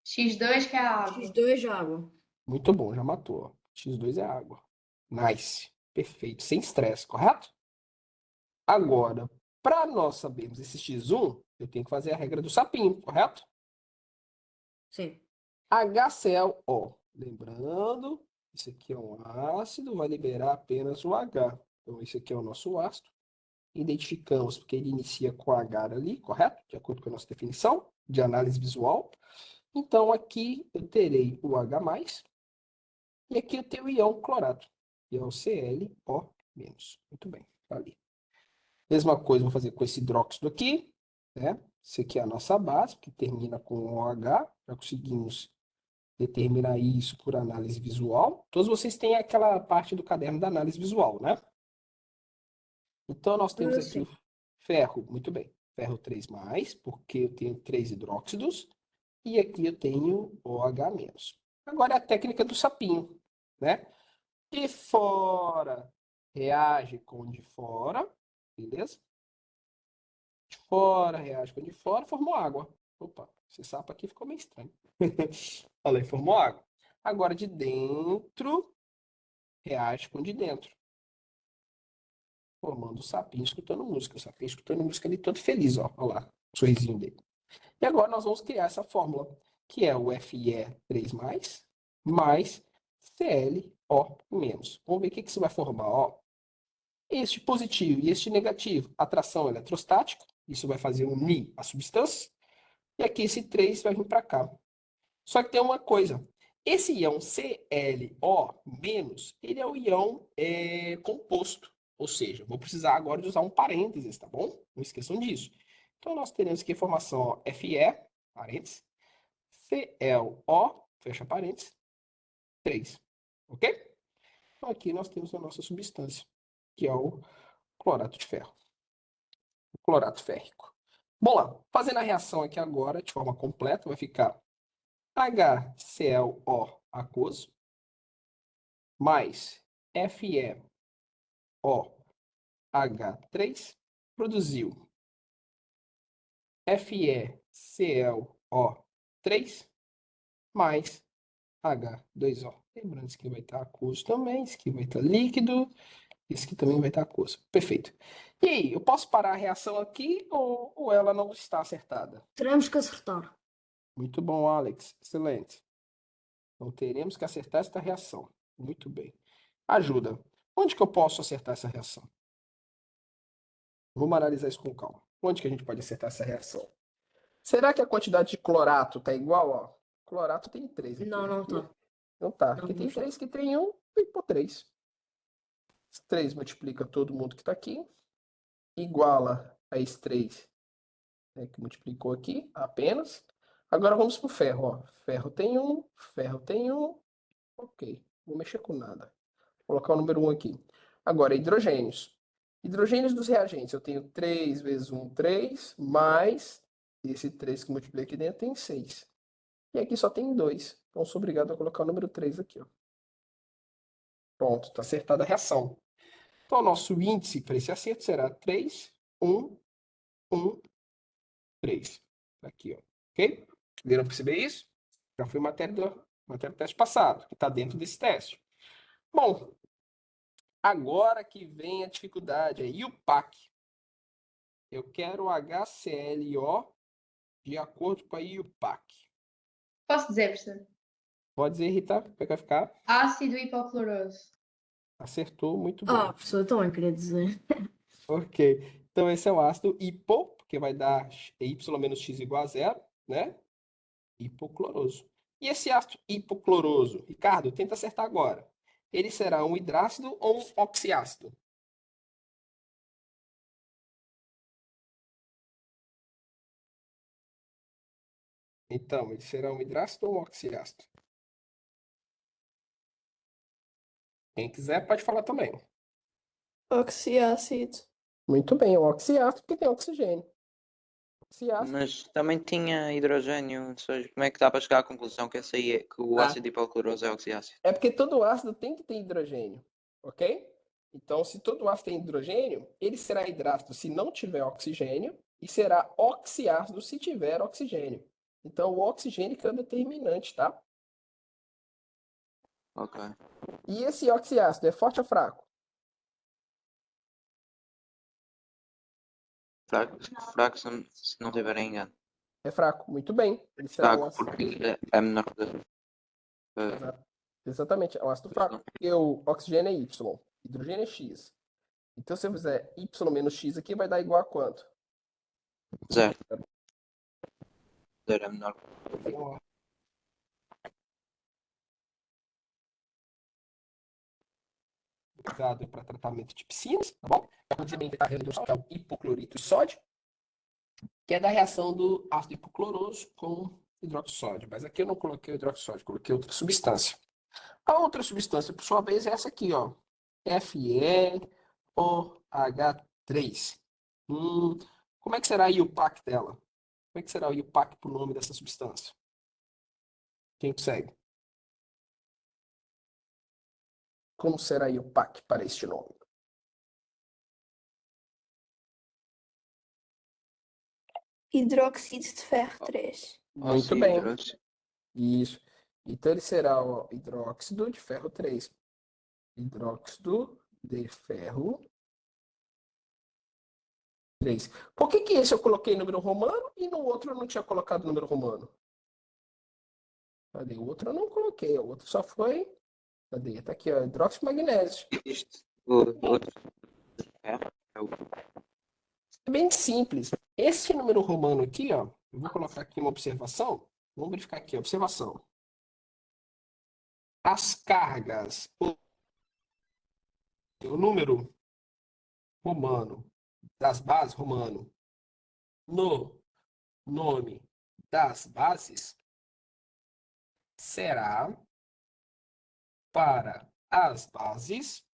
X2 que é a água.
X2 água.
Muito bom, já matou. Ó. X2 é água. Nice. Perfeito. Sem estresse, correto? Agora, para nós sabermos esse X1, eu tenho que fazer a regra do sapinho, correto?
Sim.
HClO. Lembrando, isso aqui é um ácido, vai liberar apenas o H. Então, esse aqui é o nosso ácido. Identificamos porque ele inicia com H ali, correto? De acordo com a nossa definição de análise visual. Então, aqui eu terei o H+, e aqui eu tenho o íon clorado, que é o ClO-. Muito bem, tá ali. Mesma coisa vou fazer com esse hidróxido aqui, né? Esse aqui é a nossa base, que termina com OH. Já conseguimos determinar isso por análise visual. Todos vocês têm aquela parte do caderno da análise visual, né? Então, nós temos aqui
Sim.
o ferro, muito bem. Ferro 3+, porque eu tenho 3 hidróxidos. E aqui eu tenho OH-. Agora é a técnica do sapinho, né? De fora reage com o de fora, beleza? De fora reage com o de fora, formou água. Opa, esse sapo aqui ficou meio estranho. Olha aí, formou água. Agora de dentro reage com o de dentro, formando o sapinho escutando música. O sapinho escutando música ali todo feliz, ó. Olha lá, o sorrisinho dele. E agora nós vamos criar essa fórmula, que é o Fe3+, mais ClO-. Vamos ver o que isso vai formar, ó. Este positivo e este negativo, atração eletrostática, isso vai fazer unir as substâncias, e aqui esse 3 vai vir para cá. Só que tem uma coisa, esse íon ClO-, ele é o íon composto, ou seja, vou precisar agora de usar um parênteses, tá bom? Não esqueçam disso. Então, nós teremos aqui a informação, ó, Fe, parênteses, ClO, fecha parênteses, 3, ok? Então, aqui nós temos a nossa substância, que é o clorato de ferro, o clorato férrico. Bom lá, fazendo a reação aqui agora, de forma completa, vai ficar HClO aquoso mais FeOH3 produziu FeClO3 mais H2O. Lembrando, isso aqui vai estar aquoso também, isso aqui vai estar líquido, isso aqui também vai estar aquoso. Perfeito. E aí, eu posso parar a reação aqui ou ela não está acertada?
Teremos que acertar.
Muito bom, Alex. Excelente. Então teremos que acertar esta reação. Muito bem. Ajuda. Onde que eu posso acertar essa reação? Vamos analisar isso com calma. Onde que a gente pode acertar essa reação? Será que a quantidade de clorato está igual? Ó? Clorato tem 3 aqui.
Não tá.
Não tá.
Não,
Aqui tem
não está.
3, que tem 1, tem por 3. 3 multiplica todo mundo que está aqui. Iguala a esse 3, né, que multiplicou aqui apenas. Agora vamos para o ferro. Ó. Ferro tem 1, ferro tem 1. Ok, não vou mexer com nada. Vou colocar o número 1 aqui. Agora, hidrogênios. Hidrogênios dos reagentes. Eu tenho 3 vezes 1, 3, mais esse 3 que multiplica aqui dentro tem 6. E aqui só tem 2. Então, sou obrigado a colocar o número 3 aqui. Ó. Pronto, está acertada a reação. Então, o nosso índice para esse acerto será 3, 1, 1, 3. Aqui, ó. Ok? Conseguiram perceber isso? Já foi matéria do teste passado, que está dentro desse teste. Bom, agora que vem a dificuldade, aí o PAC. Eu quero o HClO de acordo com a IUPAC.
Posso dizer, professor?
Pode dizer, Rita, como é que vai ficar?
Ácido hipocloroso.
Acertou, muito
Ah,
bom.
professor, também queria dizer.
Ok. Então, esse é o ácido hipo, porque vai dar Y menos X igual a zero, né? Hipocloroso. E esse ácido hipocloroso, Ricardo, tenta acertar agora. Ele será um hidrácido ou um oxiácido? Então, ele será um hidrácido ou um oxiácido? Quem quiser pode falar também.
Oxiácido.
Muito bem, é um oxiácido porque tem oxigênio. Oxiácido.
Mas também tinha hidrogênio, ou seja, como é que dá para chegar à conclusão que, que o
Ah.
ácido hipocloroso é oxiácido?
É porque todo ácido tem que ter hidrogênio, ok? Então, se todo ácido tem hidrogênio, ele será hidrácido se não tiver oxigênio e será oxiácido se tiver oxigênio. Então, o oxigênio que é o determinante, tá?
Ok.
E esse oxiácido é forte ou fraco?
Fraco se não tiver engano.
É fraco, muito bem. Ele será um
Fraco
ácido.
porque é menor que.
Exato. Exatamente, é um ácido fraco. Porque o oxigênio é Y, hidrogênio é X. Então, se eu fizer Y menos X aqui, vai dar igual a quanto?
Zero. Zero é menor.
Usado para tratamento de piscinas, tá bom? Para a redução, que é o hipoclorito de sódio, que é da reação do ácido hipocloroso com hidróxido de sódio. Mas aqui eu não coloquei o hidróxido de sódio, coloquei outra substância. A outra substância, por sua vez, é essa aqui, ó. FeOH3. Como é que será aí o PAC dela? Como é que será o IUPAC para o nome dessa substância? Quem consegue? Como será o IUPAC para este nome?
Hidróxido de ferro 3.
Muito
Óxido
bem.
hidróxido.
Isso. Então ele será o hidróxido de ferro 3. Hidróxido de ferro 3. Por que esse eu coloquei número romano e no outro eu não tinha colocado número romano? Cadê? O outro eu não coloquei. O outro só foi. Cadê? Tá aqui, ó. Hidróxido de magnésio.
Isto, o outro. É o.
É bem simples. Esse número romano aqui, ó. Eu vou colocar aqui uma observação. Vamos verificar aqui, observação. As cargas, o número romano das bases, romano, no nome das bases, será para as bases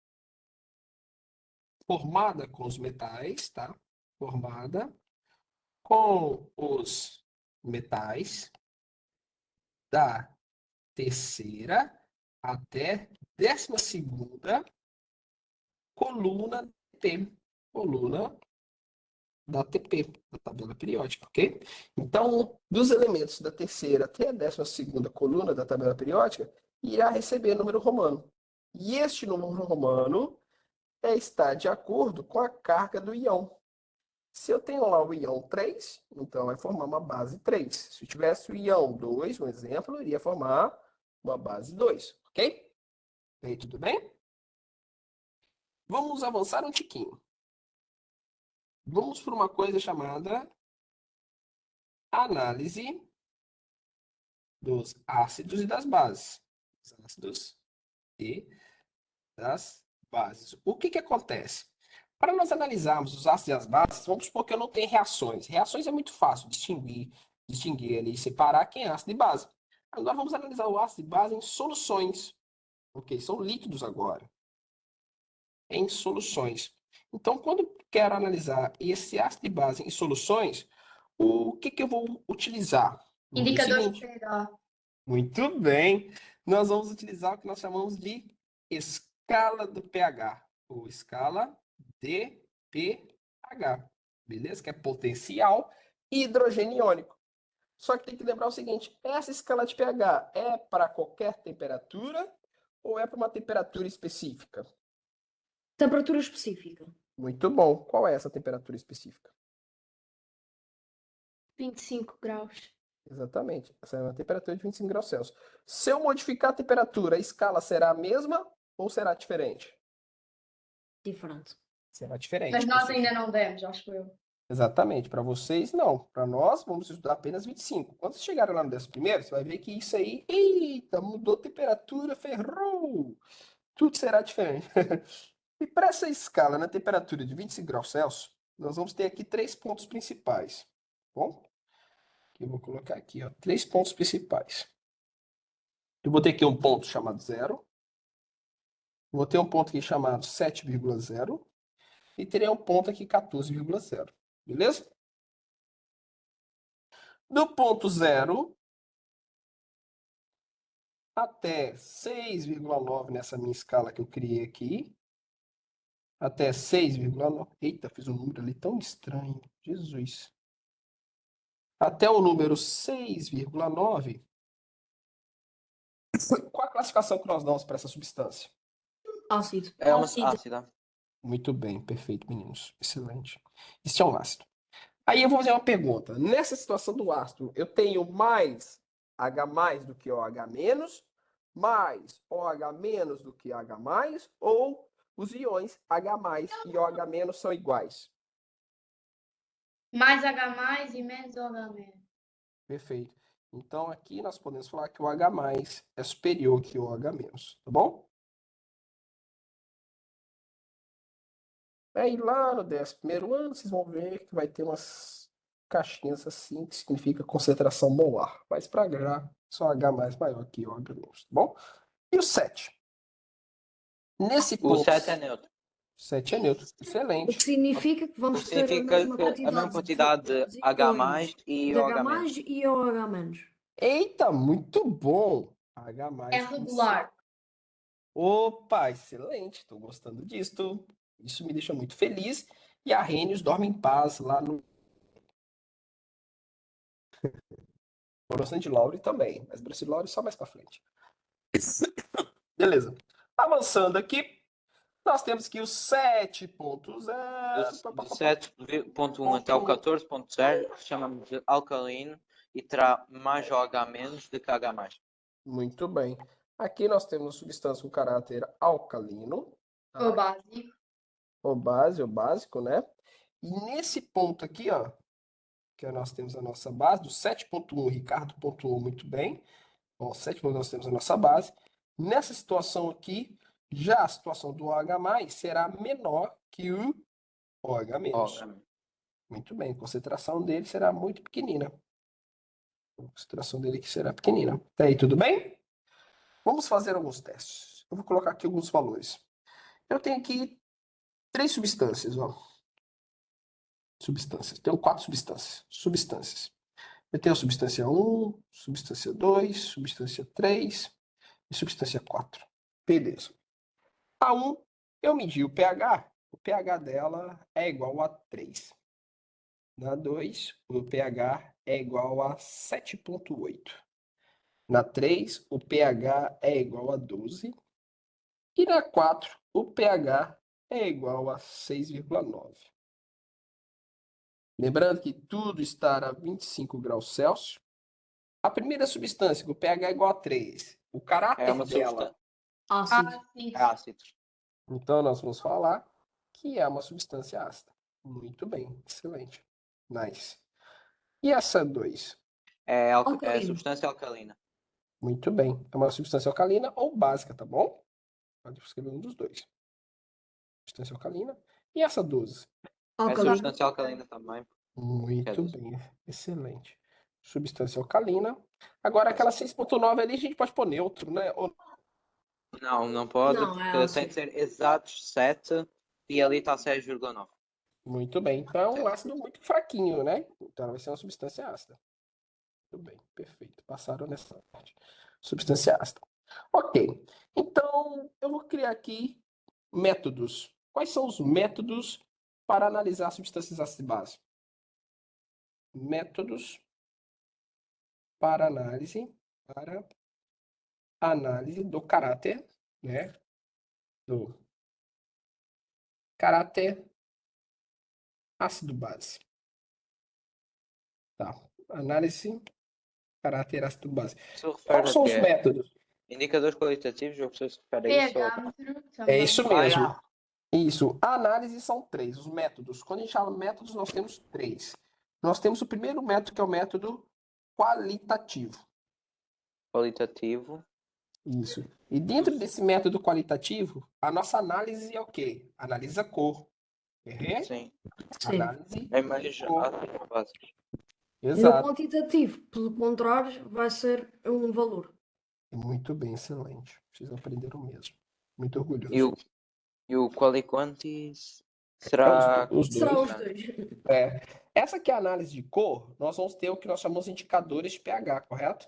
formada com os metais, tá? Formada com os metais da terceira até 12ª coluna T, coluna da TP, da tabela periódica, ok? Então, dos elementos da terceira até a 12ª coluna da tabela periódica, irá receber número romano. E este número romano está de acordo com a carga do íon. Se eu tenho lá o íon 3, então vai formar uma base 3. Se eu tivesse o íon 2, um exemplo, iria formar uma base 2, ok? E aí, tudo bem? Vamos avançar um tiquinho. Vamos para uma coisa chamada análise dos ácidos e das bases. Os ácidos e das bases. O que acontece? Para nós analisarmos os ácidos e as bases, vamos supor que eu não tenho reações. Reações é muito fácil distinguir ali, separar quem é ácido e base. Agora vamos analisar o ácido e base em soluções. Ok, são líquidos agora. Em soluções. Então, quando quero analisar esse ácido e base em soluções, o que eu vou utilizar? Vou ver o
Indicadores de
seguinte.
pH.
Muito bem. Nós vamos utilizar o que nós chamamos de escala do pH, ou escala DPH, beleza? Que é potencial hidrogênio iônico. Só que tem que lembrar o seguinte, essa escala de pH é para qualquer temperatura ou é para uma temperatura específica?
Temperatura específica.
Muito bom. Qual é essa temperatura específica?
25 graus.
Exatamente. Essa é uma temperatura de 25 graus Celsius. Se eu modificar a temperatura, a escala será a mesma ou será diferente?
Diferente.
Será diferente.
Mas
ou
nós
seja,
ainda não demos, acho eu.
exatamente. Para vocês, não. Para nós, vamos estudar apenas 25. Quando vocês chegarem lá no 11º, você vai ver que isso aí, eita, mudou a temperatura, ferrou. Tudo será diferente. E para essa escala na temperatura de 25 graus Celsius, nós vamos ter aqui 3 pontos principais. Bom, eu vou colocar aqui, ó, 3 pontos principais. Eu vou ter aqui um ponto chamado 0. Vou ter um ponto aqui chamado 7,0. E terei um ponto aqui 14,0. Beleza? Do ponto 0 até 6,9 nessa minha escala que eu criei aqui. Até 6,9. Eita, fiz um número ali tão estranho. Jesus. Até o número 6,9. Qual a classificação que nós damos para essa substância?
Ácido.
É uma
Ácido.
ácida.
Muito bem, perfeito, meninos. Excelente. Este é um ácido. Aí eu vou fazer uma pergunta. Nessa situação do ácido, eu tenho mais H mais do que OH menos, mais OH menos do que H mais, ou os íons H mais e OH menos são iguais?
Mais H+, e menos OH-.
Perfeito. Então aqui nós podemos falar que o H mais é superior que o OH menos, tá bom? Aí lá no 11º ano, vocês vão ver que vai ter umas caixinhas assim, que significa concentração molar. Mas para já, só H mais maior que OH menos, tá bom? E o 7? Nesse
O
ponto,
7 é neutro.
7 é neutro.
O que
Excelente.
significa que
O
vamos
que
ter a
significa
mesma
que a mesma quantidade de H
iões
e
de H+,
OH-.
e OH-.
Eita, muito bom. H
É
mais.
regular.
Opa, excelente. Estou gostando disso. Isso me deixa muito feliz. E a Rênios dorme em paz lá no Brocante também. Mas Brocante só mais para frente. Beleza. Avançando aqui, nós temos aqui o 7.0.
Do 7.1 até o 14.0 chamamos de alcalino e terá mais OH menos do que H mais.
Muito bem. Aqui nós temos substância com caráter alcalino, tá?
O básico.
Ou base, ou básico, né? E nesse ponto aqui, ó, que nós temos a nossa base, do 7.1, Ricardo pontuou muito bem. Ó, 7.1 nós temos a nossa base. Nessa situação aqui, já a situação do OH+, será menor que o OH-.
OH-.
Muito bem, a concentração dele será muito pequenina. A concentração dele aqui será pequenina. Até aí, tudo bem? Vamos fazer alguns testes. Eu vou colocar aqui alguns valores. Eu tenho aqui 3 substâncias, ó. Substâncias. Tenho 4 substâncias. Substâncias. Eu tenho a substância 1, substância 2, substância 3 e substância 4. Beleza. A 1, eu medi o pH. O pH dela é igual a 3. Na 2, o pH é igual a 7,8. Na 3, o pH é igual a 12. E na 4, o pH é igual a 6,9. Lembrando que tudo está a 25 graus Celsius. A primeira substância, que o pH é igual a 3, o
É
caráter
uma
dela.
Ácido.
Ácido.
ácido.
Então, nós vamos falar que é uma substância ácida. Muito bem, excelente. Nice. E essa 2?
É
Alcalino.
substância alcalina.
Muito bem. É uma substância alcalina ou básica, tá bom? Pode escrever um dos dois. Substância alcalina. E essa 12?
É
Alcalino.
substância alcalina também.
Muito bem, excelente. Substância alcalina. Agora, aquela 6,9 ali, a gente pode pôr neutro, né? Ou...
Não, não pode,
Não, é
porque
ácido.
tem de ser exatos 7 e ali está 6,9.
Muito bem. Então, é um ácido muito fraquinho, né? Então, vai ser uma substância ácida. Muito bem, perfeito. Passaram nessa parte. Substância ácida. Ok. Então, eu vou criar aqui métodos. Quais são os métodos para analisar substâncias ácidas e base? Métodos para análise do caráter, né? Do caráter ácido-base. Tá. Análise caráter ácido base.
Isso refere
Quais
a
são os
quê?
métodos?
Indicadores qualitativos, o professor se refere a isso?
pH-metro
É
também.
isso
Ah,
mesmo.
já.
Isso. A análise são três, os métodos. Quando a gente fala métodos, nós temos três. Nós temos o primeiro método, que é o método qualitativo.
Qualitativo.
Isso. E dentro desse método qualitativo, a nossa análise é o quê? Analisa a cor. Uhum.
Sim.
Sim.
Análise
É mais
de cor.
ácidos básicos.
E no
Exato.
quantitativo, pelo contrário, vai ser um valor.
Muito bem, excelente. Vocês aprenderam mesmo. Muito orgulhoso.
E o qualiquantis
É
será
os
Será
dois.
os dois.
Essa aqui é a análise de cor, nós vamos ter o que nós chamamos de indicadores de pH, correto?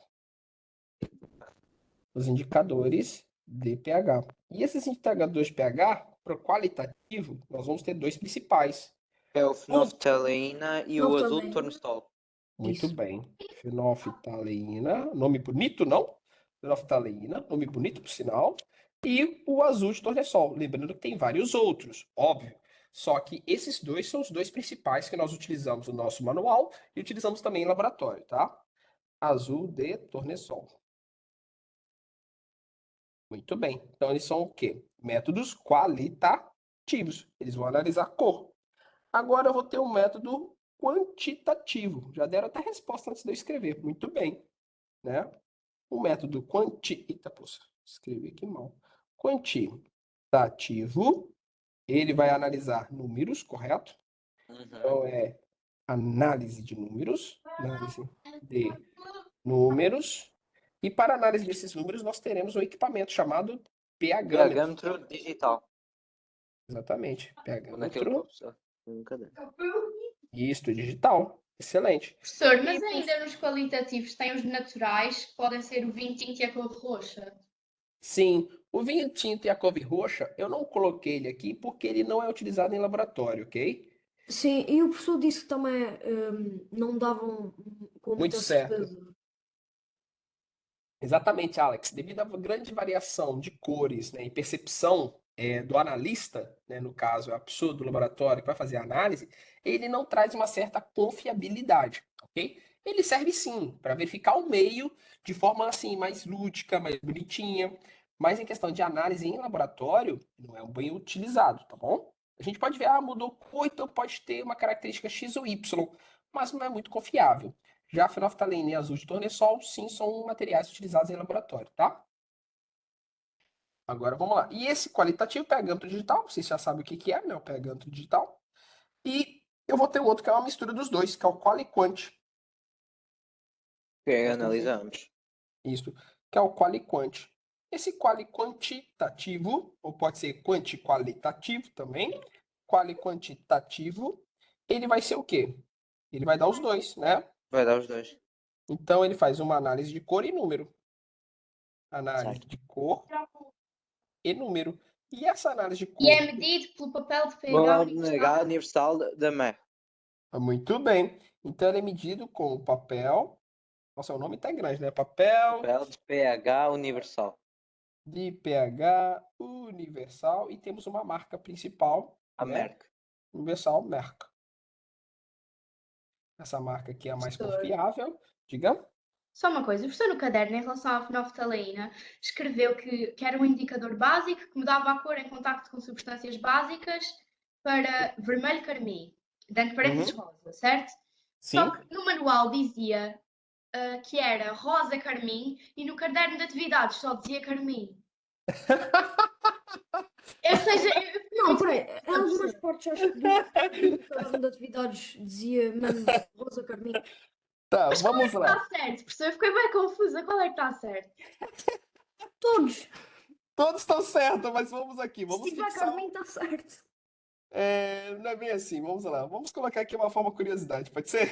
Os indicadores de pH. E esses indicadores de pH, para o qualitativo, nós vamos ter dois principais.
é o fenolftaleína e o azul
Fenolftaleína.
torsol.
Muito
Isso.
bem. Fenolftaleína, nome bonito, não? Fenolftaleína, nome bonito, por sinal. E o azul de torsol. Lembrando que tem vários outros, óbvio. Só que esses dois são os dois principais que nós utilizamos no nosso manual e utilizamos também em laboratório, tá? Azul de torsol. Muito bem. Então, eles são o quê? Métodos qualitativos. Eles vão analisar a cor. Agora eu vou ter um método quantitativo. Já deram até resposta antes de eu escrever. Muito bem, né? O método Eita, poxa, escrevi aqui mal. Quantitativo, ele vai analisar números, correto?
Uhum.
Então, é análise de números. Análise de números. E para análise desses números, nós teremos um equipamento chamado pH-metro.
pH-metro digital.
Exatamente.
Naquele
pH-metro.
professor. Brincadeira.
Isto, digital. Excelente.
Professor, mas ainda nos qualitativos tem os naturais, que podem ser o vinho tinto e a cor roxa.
Sim, o vinho tinto e a couve roxa, eu não coloquei ele aqui porque ele não é utilizado em laboratório, ok?
Sim, e o professor disse que também não davam com
Muito
muita
certo.
certeza.
Exatamente, Alex. Devido à grande variação de cores, né, e percepção do analista, né, no caso, a pessoa do laboratório que vai fazer a análise, ele não traz uma certa confiabilidade, ok? Ele serve sim para verificar o meio de forma assim mais lúdica, mais bonitinha, mas em questão de análise em laboratório, não é bem utilizado, tá bom? A gente pode ver, mudou cor, então pode ter uma característica X ou Y, mas não é muito confiável. Já a fenolftaleína e azul de torsol, sim, são materiais utilizados em laboratório, tá? Agora vamos lá. E esse qualitativo, pH-metro digital, vocês já sabem o que é, né? O pH-metro digital. E eu vou ter um outro que é uma mistura dos dois, que é o qualiquant.
Que
Nós temos
analisamos.
isso, que é o qualiquant. Esse qualiquantitativo, ou pode ser quanti-qualitativo também, qualiquantitativo, ele vai ser o quê? Ele vai dar os dois, né?
Vai dar os dois.
Então ele faz uma análise de cor e número. Análise
Certo.
de cor e número. E essa análise de
E é
cor?
medido pelo papel de
Valor
pH
universal da MER.
Muito bem. Então ele é medido com o papel. Nossa, o nome tá grande, né? Papel
Papel de pH universal.
de pH universal. E temos uma marca principal,
A
né?
Merck.
Universal Merck. Essa marca aqui é a mais
Professor.
confiável. Diga.
Só uma coisa, o professor no caderno, em relação à fenolftaleína, escreveu que era um indicador básico que mudava a cor em contacto com substâncias básicas para vermelho carmim, dando parênteses rosa, certo?
Sim.
Só que no manual dizia que era rosa carmim e no caderno de atividades só dizia carmim. Ou seja,
Não, peraí, em algumas partes acho que do caderno de atividades dizia mesmo rosa carmim.
Tá,
mas qual é
vamos
que
lá.
está certo, professor? Eu fiquei bem confusa. Qual é que está certo?
Todos.
Todos estão certos, mas vamos aqui.
Se
Vamos
tiver
fixar.
carmim, está certo.
Não é bem assim, vamos lá. Vamos colocar aqui uma forma curiosidade, pode ser?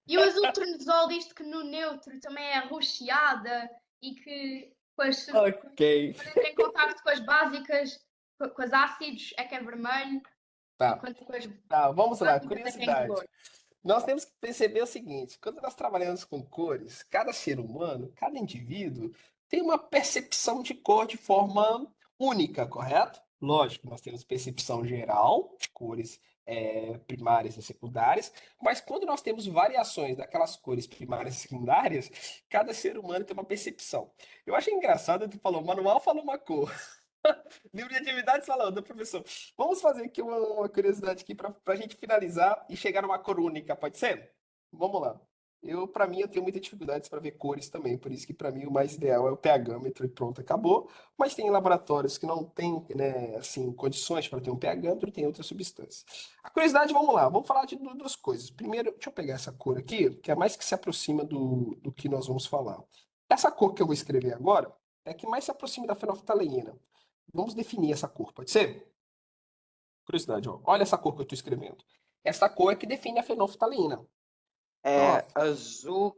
E o azul tornosol diz que no neutro também é arroxeada e que
Ok.
quando entra em contacto com as básicas, com as ácidos, é que é vermelho.
Tá.
Enquanto com as
Tá, vamos lá,
básicas é que é
curiosidade.
incolor.
Nós temos que perceber o seguinte: quando nós trabalhamos com cores, cada ser humano, cada indivíduo, tem uma percepção de cor de forma única, correto? Lógico, nós temos percepção geral de cores primárias e secundárias, mas quando nós temos variações daquelas cores primárias e secundárias, cada ser humano tem uma percepção. Eu achei engraçado, tu falou, manual falou uma cor. Livro de atividades fala outra, professor. Vamos fazer aqui uma curiosidade aqui para a gente finalizar e chegar numa cor única, pode ser? Vamos lá. Para mim, eu tenho muitas dificuldades para ver cores também, por isso que para mim o mais ideal é o pHmetro e pronto, acabou. Mas tem laboratórios que não têm, né, assim, condições para ter um pHmetro e tem outras substâncias. A curiosidade, vamos lá, vamos falar de duas coisas. Primeiro, deixa eu pegar essa cor aqui, que é mais que se aproxima do que nós vamos falar. Essa cor que eu vou escrever agora é a que mais se aproxima da fenolftaleína. Vamos definir essa cor, pode ser? Curiosidade, ó. Olha essa cor que eu estou escrevendo. Essa cor é que define a fenolftaleína.
É
Ó,
azul,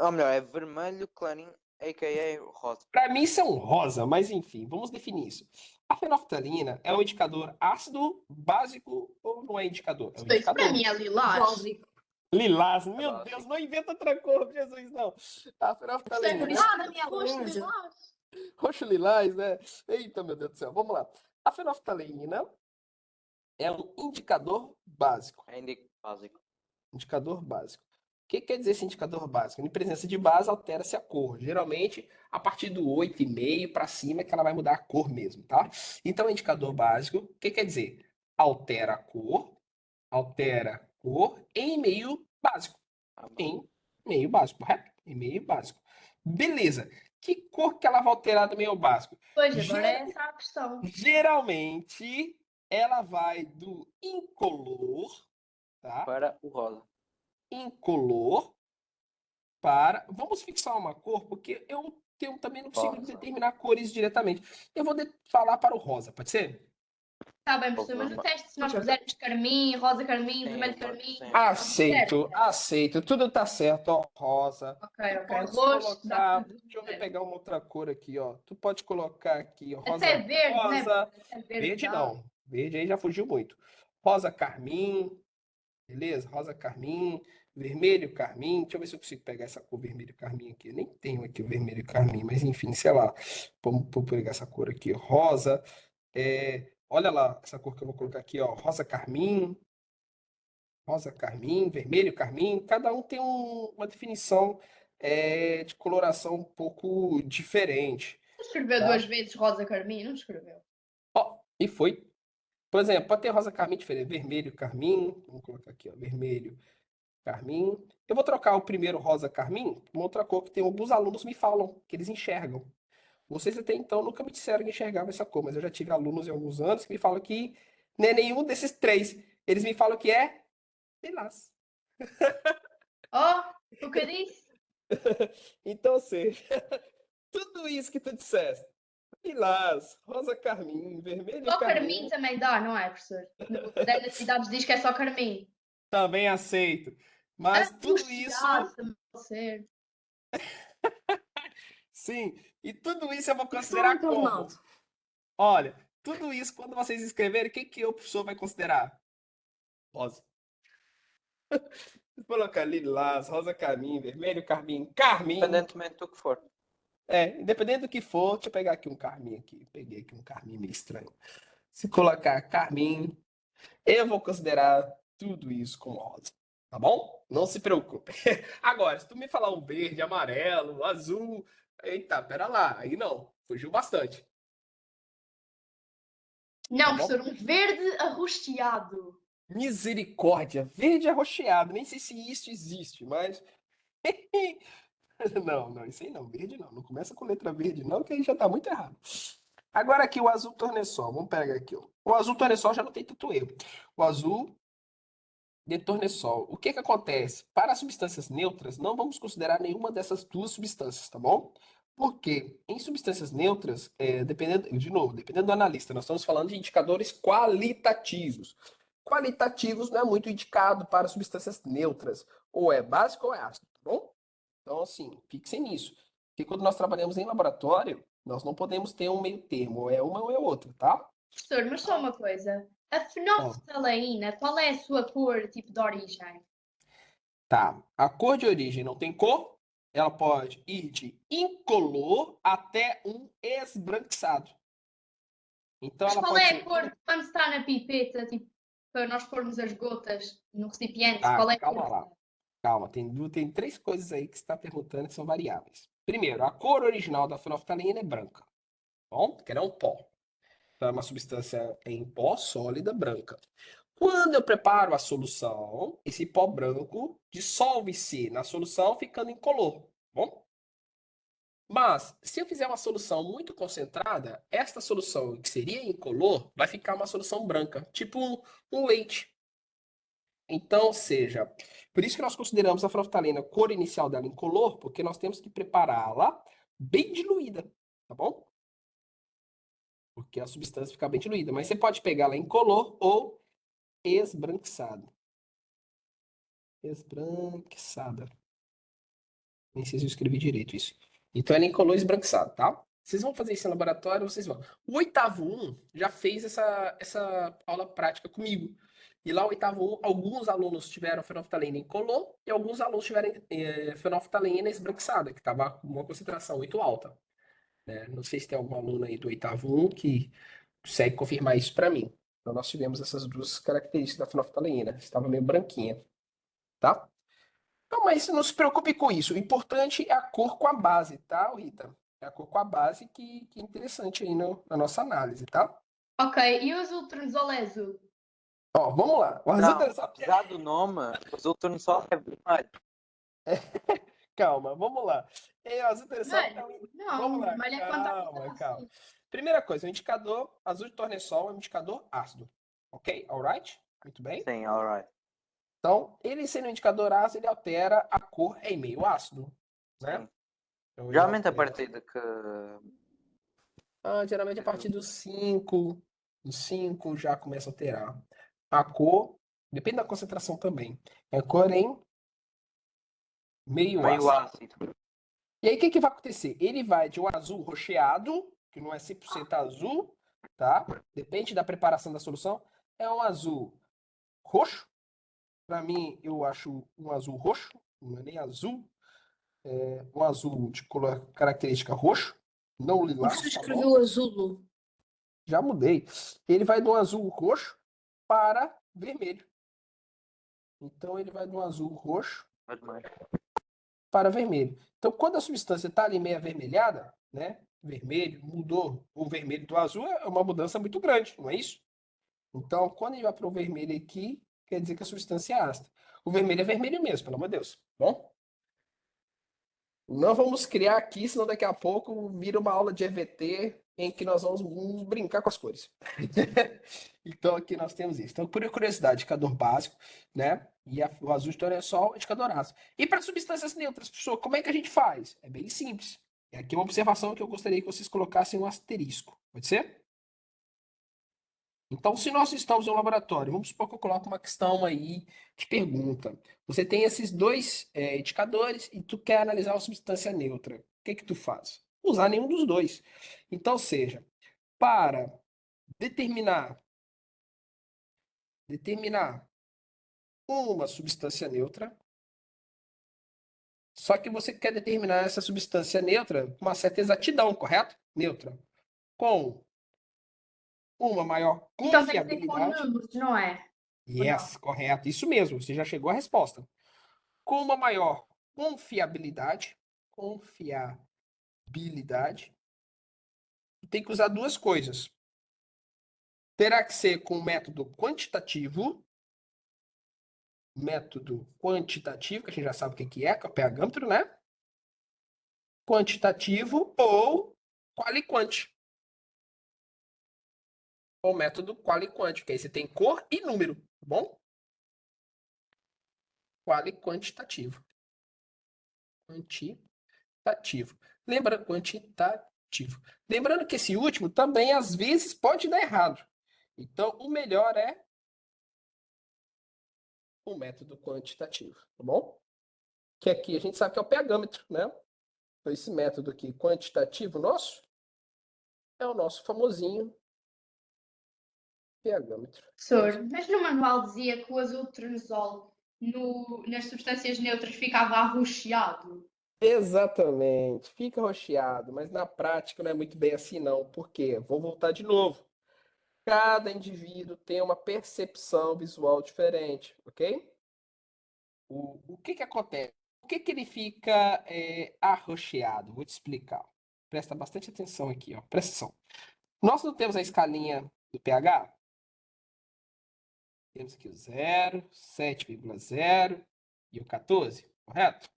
ou melhor, é vermelho clarinho, a.k.a. rosa.
para mim isso é um rosa, mas enfim, vamos definir isso. A fenolftaleína é um indicador ácido, básico ou não é indicador? É um
Isso para
indicador.
mim é lilás.
Básico.
Lilás, meu
básico.
Deus, não inventa outra cor, Jesus, não. A fenolftaleína, né?
Ah,
Para mim é
roxo
laranja.
lilás.
Roxo lilás, né? Eita, meu Deus do céu, vamos lá. A fenolftaleína é um indicador básico.
É básico.
Indicador básico. O que quer dizer esse indicador básico? Em presença de base, altera-se a cor. Geralmente, a partir do 8,5 para cima é que ela vai mudar a cor mesmo, tá? Então, indicador básico, o que quer dizer? Altera a cor em meio básico.
Ah, bom.
Em meio básico, correto? Em meio básico. Beleza. Que cor que ela vai alterar do meio básico?
Pois, agora é essa a questão.
Geralmente, ela vai do incolor, tá?
Para o rosa.
Incolor para. Vamos fixar uma cor, porque eu também não consigo
Rosa.
determinar cores diretamente. Eu vou falar para o rosa, pode ser?
Está bem, professor, mas no teste, se nós pusermos carmim, rosa carmim,
Sim,
vermelho
pode-
carmim.
sim.
Aceito, aceito. Tudo tá certo, ó, rosa.
Ok,
Tu
ok.
podes
Roxo, dá
colocar.
tudo.
Deixa eu ver pegar uma outra cor aqui, ó. Tu pode colocar aqui, ó, rosa.
Até verde, né?
Rosa.
Até verde,
Verde
dá.
não. Verde aí já fugiu muito. Rosa carmim. Beleza? Rosa carmim, vermelho carmim. Deixa eu ver se eu consigo pegar essa cor vermelho carmim aqui. Eu nem tenho aqui o vermelho vamos mas enfim, sei lá. Vou pegar essa cor aqui, rosa. Olha lá, essa cor que eu vou colocar aqui, ó, rosa carmim, vermelho carmim. Cada um tem uma definição de coloração um pouco diferente.
Escreveu
Tá?
2 vezes rosa carmim? Não escreveu.
Ó, e foi. Por exemplo, pode ter rosa carmim diferente, vermelho carmim. Vamos colocar aqui, ó, vermelho carmim. Eu vou trocar o primeiro rosa carmim por uma outra cor que tem alguns alunos me falam, que eles enxergam. Vocês até então nunca me disseram que enxergavam essa cor, mas eu já tive alunos em alguns anos que me falam que não é nenhum desses três. Eles me falam que é lilás.
Oh, o que eu disse?
Então, ou seja, tudo isso que tu disseste, lilás, rosa carmim, vermelho
Só
carmim,
carmim também dá, não é, professor? No caderno das cidades diz que é só carmim.
também aceito. Mas tudo isso,
Angustiado também pode ser.
sim, e tudo isso eu vou
Estou
considerar como?
encarnado.
Olha, tudo isso, quando vocês escreverem, o que o professor vai considerar? Rosa. Vou colocar lilás, rosa carmim, vermelho carmim, carmim.
Independentemente do que for.
Independente do que for, deixa eu pegar aqui um carmim aqui. Peguei aqui um carmim meio estranho. Se colocar carmim, eu vou considerar tudo isso como rosa. Tá bom? Não se preocupe. Agora, se tu me falar um verde, amarelo, azul, eita, pera lá. Aí não. Fugiu bastante.
Não,
Tá bom?
professor, um verde arroxeado.
Misericórdia. Verde arroxeado. Nem sei se isso existe, mas. Não, isso aí não. Verde não. Não começa com letra verde, não, que aí já tá muito errado. Agora aqui o azul tornessol. Vamos pegar aqui, ó. O azul tornessol já não tem tanto erro. O azul de tornessol. O que que acontece? Para as substâncias neutras, não vamos considerar nenhuma dessas duas substâncias, tá bom? Porque em substâncias neutras, dependendo do analista, nós estamos falando de indicadores qualitativos. Qualitativos não é muito indicado para substâncias neutras. Ou é básico ou é ácido, tá bom? Então, assim, fixem nisso. Porque quando nós trabalhamos em laboratório, nós não podemos ter um meio termo. Ou é uma ou é outra, tá?
Professor, mas só uma coisa. A fenolftaleína, qual é a sua cor, tipo de origem?
Tá. A cor de origem não tem cor. Ela pode ir de incolor até um esbranquiçado. Então,
Mas
ela
qual
pode
é a
ser
cor quando está na pipeta, tipo, para nós pormos as gotas no recipiente,
Ah,
qual é a
calma
cor?
lá. Calma, tem três coisas aí que você está perguntando que são variáveis. Primeiro, a cor original da fenolftalina é branca. Bom, porque ela é um pó. Então, é uma substância em pó sólida branca. Quando eu preparo a solução, esse pó branco dissolve-se na solução, ficando incolor. Bom? Mas, se eu fizer uma solução muito concentrada, esta solução que seria incolor vai ficar uma solução branca, tipo um leite. Então, seja, por isso que nós consideramos a fenolftalina cor inicial dela incolor, porque nós temos que prepará-la bem diluída, tá bom? Porque a substância fica bem diluída. Mas você pode pegá-la incolor ou esbranquiçada. Esbranquiçada. Nem sei se eu escrevi direito isso. Então ela é incolor esbranquiçada, tá? Vocês vão fazer isso no laboratório, vocês vão. O oitavo 1 já fez essa aula prática comigo. E lá, o oitavo 1, alguns alunos tiveram fenolftalina incolor e alguns alunos tiveram fenolftalina esbranquiçada, que estava com uma concentração muito alta. Né? Não sei se tem algum aluno aí do oitavo 1 que consegue confirmar isso para mim. Então, nós tivemos essas duas características da fenolftalina. Estava meio branquinha, tá? Então, mas não se preocupe com isso. O importante é a cor com a base, tá, Rita? É a cor com a base que é interessante aí na nossa análise, tá?
Ok, e o azul tornozol é azul?
Ó, vamos lá. O azul
Não,
da-
apesar do nome, o azul tornasol é vermelho.
Calma, vamos lá. O azul interessal é
Vermelho?
Vamos
Não,
lá,
vermelho é quando está a
calma,
constelação.
calma. Primeira coisa, o indicador azul de tornessol é um indicador ácido. Ok? Alright? Muito bem.
Sim, alright.
Então, ele sendo um indicador ácido, ele altera a cor em meio ácido, né?
Sim.
Então, ele
Geralmente a
altera.
partir de que.
Geralmente a partir dos 5, já começa a alterar. A cor, depende da concentração também. É cor em meio
Meio
ácido.
ácido.
E aí, o que que vai acontecer? Ele vai de um azul rocheado, que não é 100% azul, tá? Depende da preparação da solução. É um azul roxo. Para mim, eu acho um azul roxo, não é nem azul. É um azul de cor característica roxo, não
O
lilás,
professor
tá
escreveu
bom?
azul.
Já mudei. Ele vai de um azul roxo para vermelho. Então, ele vai de um azul roxo
Vermelho.
para vermelho. Então, quando a substância está ali meio avermelhada, né? Vermelho, mudou o vermelho do azul, é uma mudança muito grande, não é isso? Então, quando ele vai para o vermelho aqui, quer dizer que a substância é ácida. O vermelho é vermelho mesmo, pelo amor de Deus. Bom? Não vamos criar aqui, senão daqui a pouco vira uma aula de EVT em que nós vamos brincar com as cores. Então, aqui nós temos isso. Então, por curiosidade, indicador básico, né? E o azul de tornessol, indicador ácido. E para substâncias neutras, pessoal, como é que a gente faz? É bem simples. É aqui uma observação que eu gostaria que vocês colocassem um asterisco. Pode ser? Então, se nós estamos no laboratório, vamos supor que eu coloco uma questão aí de pergunta. Você tem esses dois indicadores e tu quer analisar uma substância neutra. O que que tu faz? Usar nenhum dos dois. Então, seja, para determinar uma substância neutra, só que você quer determinar essa substância neutra com uma certa exatidão, correto? Neutra. Com uma maior
Então tem que ser com
confiabilidade.
números, não é? Ou não?
Yes, correto. Isso mesmo, você já chegou à resposta. Com uma maior confiabilidade, tem que usar duas coisas. Terá que ser com método quantitativo, que a gente já sabe o que é o pHmetro, né? Quantitativo ou qualiquant. Ou método qualiquant, que aí você tem cor e número, tá bom? Quantitativo. Quantitativo. Quantitativo. Lembrando que esse último também às vezes pode dar errado. Então, o melhor é o método quantitativo, tá bom? Que aqui a gente sabe que é o pHmetro, né? Então, esse método aqui quantitativo nosso é o nosso famosinho pHmetro.
Professor, mas no manual dizia que o azul tornozol nas substâncias neutras ficava arroxeado.
Exatamente, fica rocheado, mas na prática não é muito bem assim não. Por quê? Vou voltar de novo. Cada indivíduo tem uma percepção visual diferente, ok? O que que acontece? Por que que ele fica arroxeado? Vou te explicar. Presta bastante atenção aqui, ó. Presta atenção. Nós não temos a escalinha do pH? Temos aqui o 0, 7,0 e o 14, correto?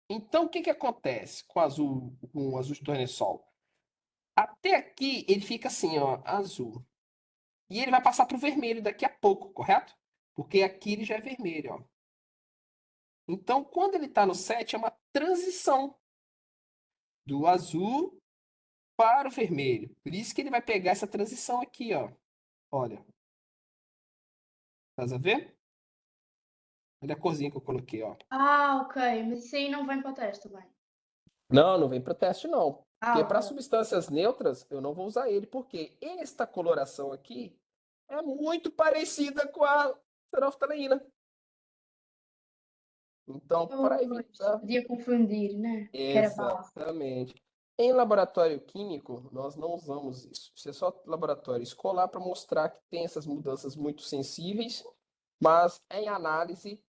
Então, o que que acontece com o azul de tornessol? Até aqui ele fica assim, ó, azul. E ele vai passar para o vermelho daqui a pouco, correto? Porque aqui ele já é vermelho, ó. Então, quando ele está no 7, é uma transição do azul para o vermelho. Por isso que ele vai pegar essa transição aqui, ó. Olha. Estás a ver? Olha a corzinha que eu coloquei, ó.
Ah, ok. Mas isso aí não vem para o teste também.
Não, não vem para o teste, não. Porque para
ok.
substâncias neutras, eu não vou usar ele, porque esta coloração aqui é muito parecida com a fenolftaleína. Então, para
Pois,
evitar.
podia confundir, né? Que era base.
Exatamente. Em laboratório químico, nós não usamos isso. Isso é só laboratório escolar para mostrar que tem essas mudanças muito sensíveis, mas em análise,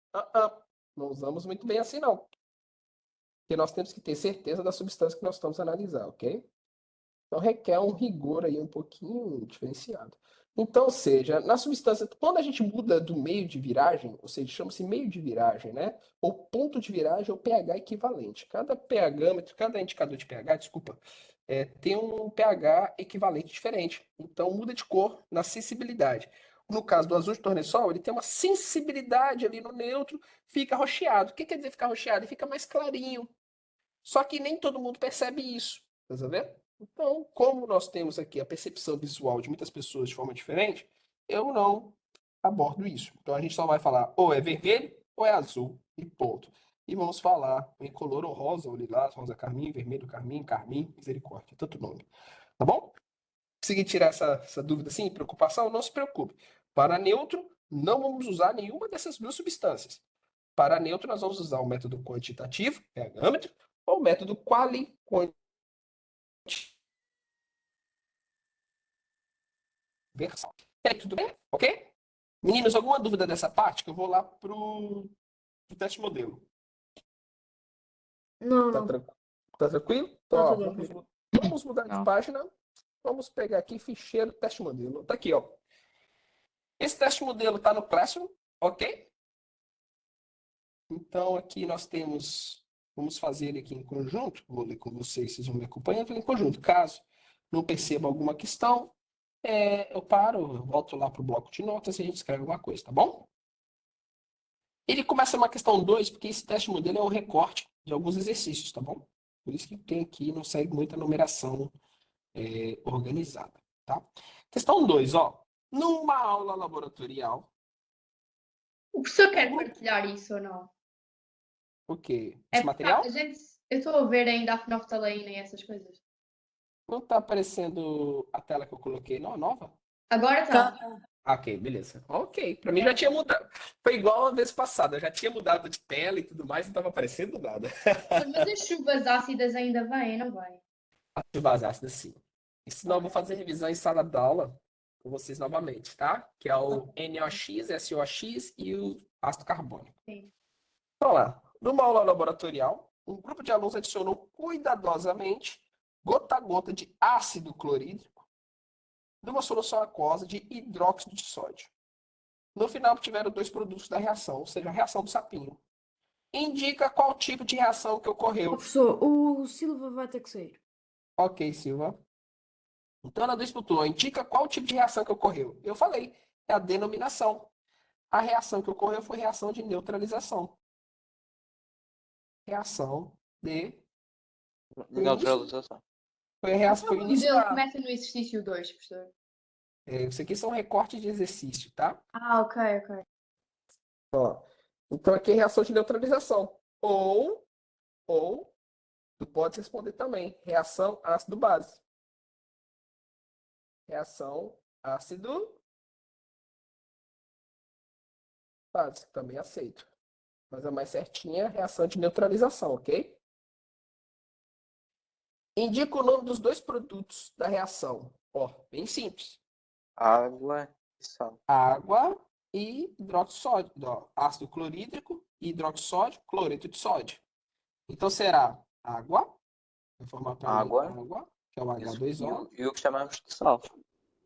não usamos muito bem assim, não. Porque nós temos que ter certeza da substância que nós estamos a analisar, ok? Então requer um rigor aí um pouquinho diferenciado. Então, ou seja, na substância, quando a gente muda do meio de viragem, ou seja, chama-se meio de viragem, né? Ou ponto de viragem ou pH equivalente. Cada pHmetro, cada indicador de pH, desculpa, tem um pH equivalente diferente. Então muda de cor na sensibilidade. No caso do azul de tornessol, ele tem uma sensibilidade ali no neutro, fica rocheado. O que quer dizer ficar rocheado? Ele fica mais clarinho. Só que nem todo mundo percebe isso. Tá vendo? Então, como nós temos aqui a percepção visual de muitas pessoas de forma diferente, eu não abordo isso. Então a gente só vai falar ou é vermelho ou é azul e ponto. E vamos falar em color ou rosa, ou lilás, rosa carmim, vermelho carmim, carmim, misericórdia, tanto nome. Tá bom? Consegui tirar essa dúvida assim, preocupação? Não se preocupe. Para neutro, não vamos usar nenhuma dessas duas substâncias. Para neutro, nós vamos usar o método quantitativo, pHmetro, ou o método quali-quantitativo. Versão. E aí, tudo bem? Ok? Meninos, alguma dúvida dessa parte? Que eu vou lá pro teste modelo.
Não,
Tá,
não.
tá tranquilo? Então,
Tá
ó,
tudo bem.
vamos mudar de
Não.
página. Vamos pegar aqui ficheiro teste modelo. Tá aqui, ó. Esse teste modelo tá no Classroom, ok? Então, aqui nós temos. Vamos fazer ele aqui em conjunto. Vou ler com vocês, vocês vão me acompanhando em conjunto. Caso não perceba alguma questão, eu paro, eu volto lá para o bloco de notas e a gente escreve alguma coisa, tá bom? Ele começa uma questão 2, porque esse teste modelo é um recorte de alguns exercícios, tá bom? Por isso que tem aqui, não segue muita numeração organizada, tá? Questão 2, ó. Numa aula laboratorial,
O professor quer partilhar isso ou não?
o quê?
É
Esse
porque
material?
eu estou a ver ainda a fenolftaleína e essas coisas.
Não tá aparecendo a tela que eu coloquei, não? A nova?
Agora está.
Ok, beleza. Ok, pra mim já tinha mudado. Foi igual a vez passada, eu já tinha mudado de tela e tudo mais, não tava aparecendo nada.
Mas as chuvas ácidas ainda vêm, não vêm?
De vazasse assim. E senão eu vou fazer revisão em sala de aula com vocês novamente, tá? Que é o NOx, SOx e o ácido carbônico.
Sim.
Então lá, numa aula laboratorial, um grupo de alunos adicionou cuidadosamente gota a gota de ácido clorídrico numa solução aquosa de hidróxido de sódio. No final obtiveram dois produtos da reação, ou seja, a reação do sapinho. Indica qual tipo de reação que
Ó,
ocorreu.
professor, o Silva vai ter que sair.
Ok, Silva. Então ela disputou, indica qual tipo de reação que ocorreu. Eu falei, é a denominação. A reação que ocorreu foi reação de neutralização. Reação de...
Neutralização.
Foi a reação, foi o
O
início
dele
da...
começa no exercício 2, professor.
Isso aqui são recortes de exercício, tá?
Ah, ok.
Ó, então aqui é reação de neutralização. Ou, tu pode responder também, reação ácido-base. Reação ácido-base, também aceito. Mas a mais certinha é a reação de neutralização, ok? Indica o nome dos dois produtos da reação. Ó, bem simples.
Água e sal.
Água e hidroxódio, ácido clorídrico e hidroxódio, cloreto de sódio. Então será água, vai formar para mim
Água
água, que é o
e
H2O,
e o que chamamos de sal.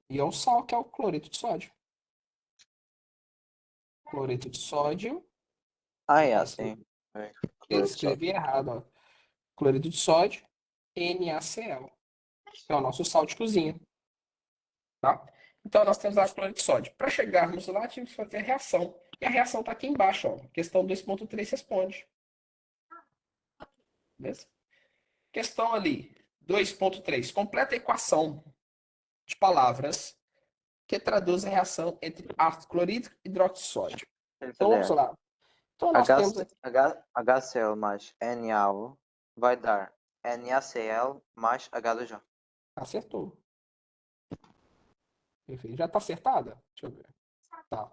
e é o sal, que é o cloreto de sódio. Cloreto de sódio,
Ah,
aqui
é, sim. É,
eu
cloreto de sódio.
escrevi errado, ó. Cloreto de sódio, NaCl, que é o nosso sal de cozinha, tá? Então nós temos lá cloreto de sódio. Para chegarmos lá, tivemos que fazer a reação. E a reação está aqui embaixo, ó. Questão 2.3 responde. Beleza? Questão ali, 2.3. Completa a equação de palavras que traduz a reação entre ácido clorídrico e hidróxido de sódio. Então vamos
Entender.
lá. Então nós temos aqui,
HCl mais NaO vai dar NaCl mais H2O.
acertou. Perfeito. Já está acertada? Deixa eu ver. Tá.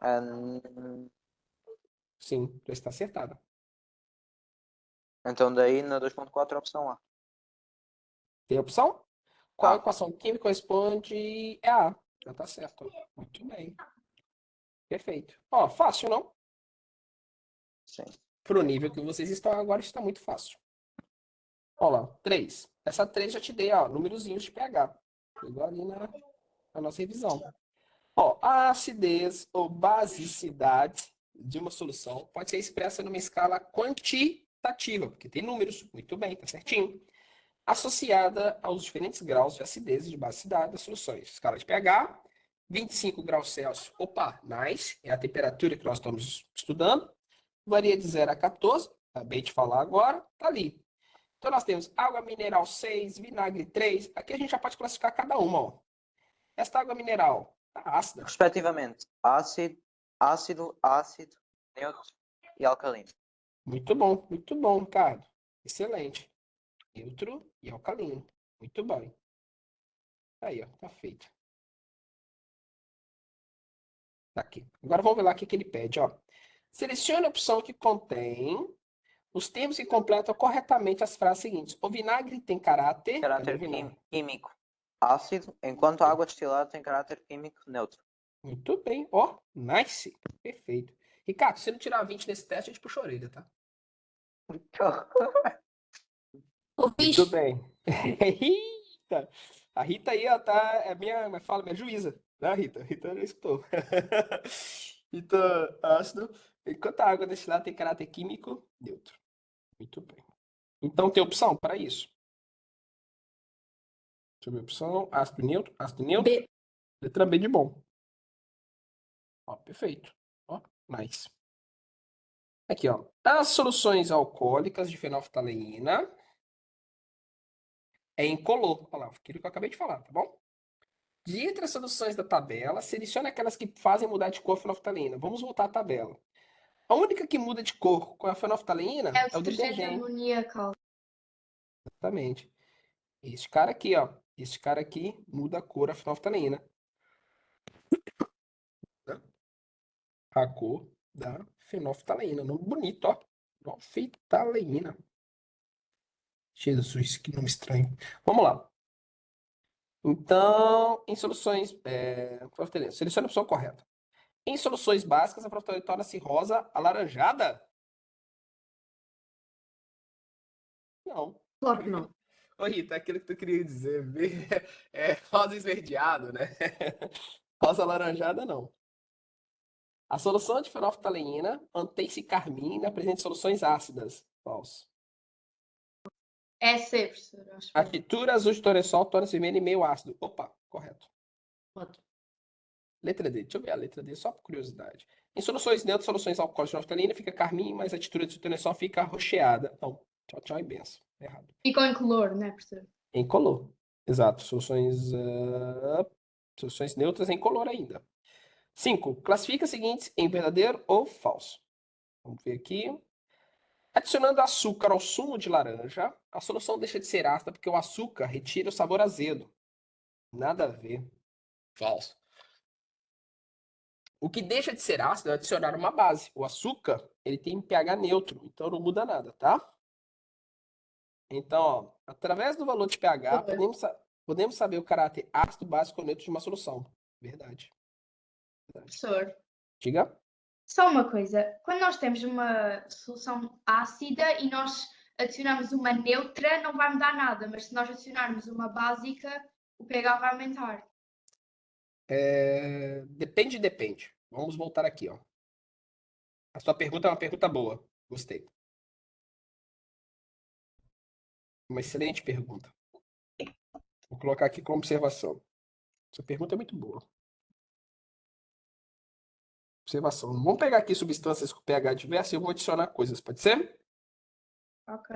Sim, já está acertada.
Então daí na 2.4 a opção A.
Tem a opção? Qual
Ah.
equação química corresponde? É A. Já está certo. Muito bem. Perfeito. Ó, fácil, não?
Sim.
Pro nível que vocês estão agora, está muito fácil. Ó lá, 3. Essa 3 já te dei, ó, númerozinhos de pH. Pegou ali na nossa revisão. Ó, a acidez ou basicidade de uma solução pode ser expressa numa escala quantitativa, porque tem números, muito bem, tá certinho. Associada aos diferentes graus de acidez e de basicidade das soluções. Escala de pH, 25 graus Celsius. Opa, nice, é a temperatura que nós estamos estudando. Varia de 0 a 14, acabei de falar agora, tá ali. Então nós temos água mineral 6, vinagre 3. Aqui a gente já pode classificar cada uma, ó. Esta água mineral tá ácida.
Respectivamente, ácido, neutro e alcalino.
Muito bom, Ricardo. Excelente. Neutro e alcalino. Muito bem. Aí, ó, tá feito. Tá aqui. Agora vamos ver lá o que ele pede, ó. Selecione a opção que contém os termos que completam corretamente as frases seguintes. O vinagre tem caráter. Cadê
Caráter
o vinagre?
químico ácido, enquanto a água destilada tem caráter químico neutro.
Muito bem. Ó, nice. Perfeito. Ricardo, se você não tirar 20 nesse teste, a gente puxa a orelha, tá? Muito
Ouviste?
bem. Eita! A Rita aí, ó, tá, é minha juíza, né, Rita? Rita já escutou. Rita, ácido, enquanto a água destilada tem caráter químico neutro. Muito bem. Então tem opção para isso. Deixa eu ver a opção. Ácido neutro,
B.
letra B de bom. Ó, perfeito. Ó, nice. Aqui, ó. As soluções alcoólicas de fenolftaleína é incolor. Olha lá, aquilo que eu acabei de falar, tá bom? De entre as soluções da tabela, selecione aquelas que fazem mudar de cor a fenolftaleína. Vamos voltar à tabela. A única que muda de cor com a fenolftaleína
É
é
o
o
detergente
detergente.
amoníaco.
Exatamente. Este cara aqui, ó. Este cara aqui muda a cor a fenolftaleína. Né? A cor da fenolftaleína. Nome bonito, ó. Fenolftaleína. Jesus, que nome estranho. Vamos lá. Então, em soluções. Selecione a opção correta. Em soluções básicas, a fenolftaleína torna-se rosa alaranjada? Não.
Claro que não.
Ô, Rita, aquilo que tu queria dizer. É rosa esverdeado, né? Rosa alaranjada, não. A solução de fenolftaleína mantém-se carmina presente em soluções ácidas. Falso.
É C, professor. Acho
A
que
tintura azul de toresol torna-se vermelho e meio ácido. Opa, correto.
Pronto.
Letra D. Deixa eu ver a letra D, só por curiosidade. Em soluções neutras, soluções alcoólicas de fenolftaleína fica carmim, mas a tintura de toresol fica rocheada. Não. Tchau, tchau e benção. Errado.
ficou em color, né, professor?
Incolor. Exato. Soluções neutras em color ainda. 5. Classifica as seguintes em verdadeiro ou falso. Vamos ver aqui. Adicionando açúcar ao sumo de laranja, a solução deixa de ser ácida porque o açúcar retira o sabor azedo. Nada a ver. Falso. O que deixa de ser ácido é adicionar uma base. O açúcar, ele tem pH neutro, então não muda nada, tá? Então, ó, através do valor de pH, Podemos saber o caráter ácido, básico ou neutro de uma solução. Verdade.
Professor,
Diga.
só uma coisa. Quando nós temos uma solução ácida e nós adicionamos uma neutra, não vai mudar nada. Mas se nós adicionarmos uma básica, o pH vai aumentar.
Depende. Vamos voltar aqui, ó. A sua pergunta é uma pergunta boa. Gostei. Uma excelente pergunta. Vou colocar aqui como observação. Sua pergunta é muito boa. Observação. Vamos pegar aqui substâncias com pH diverso e eu vou adicionar coisas, pode ser?
Ok.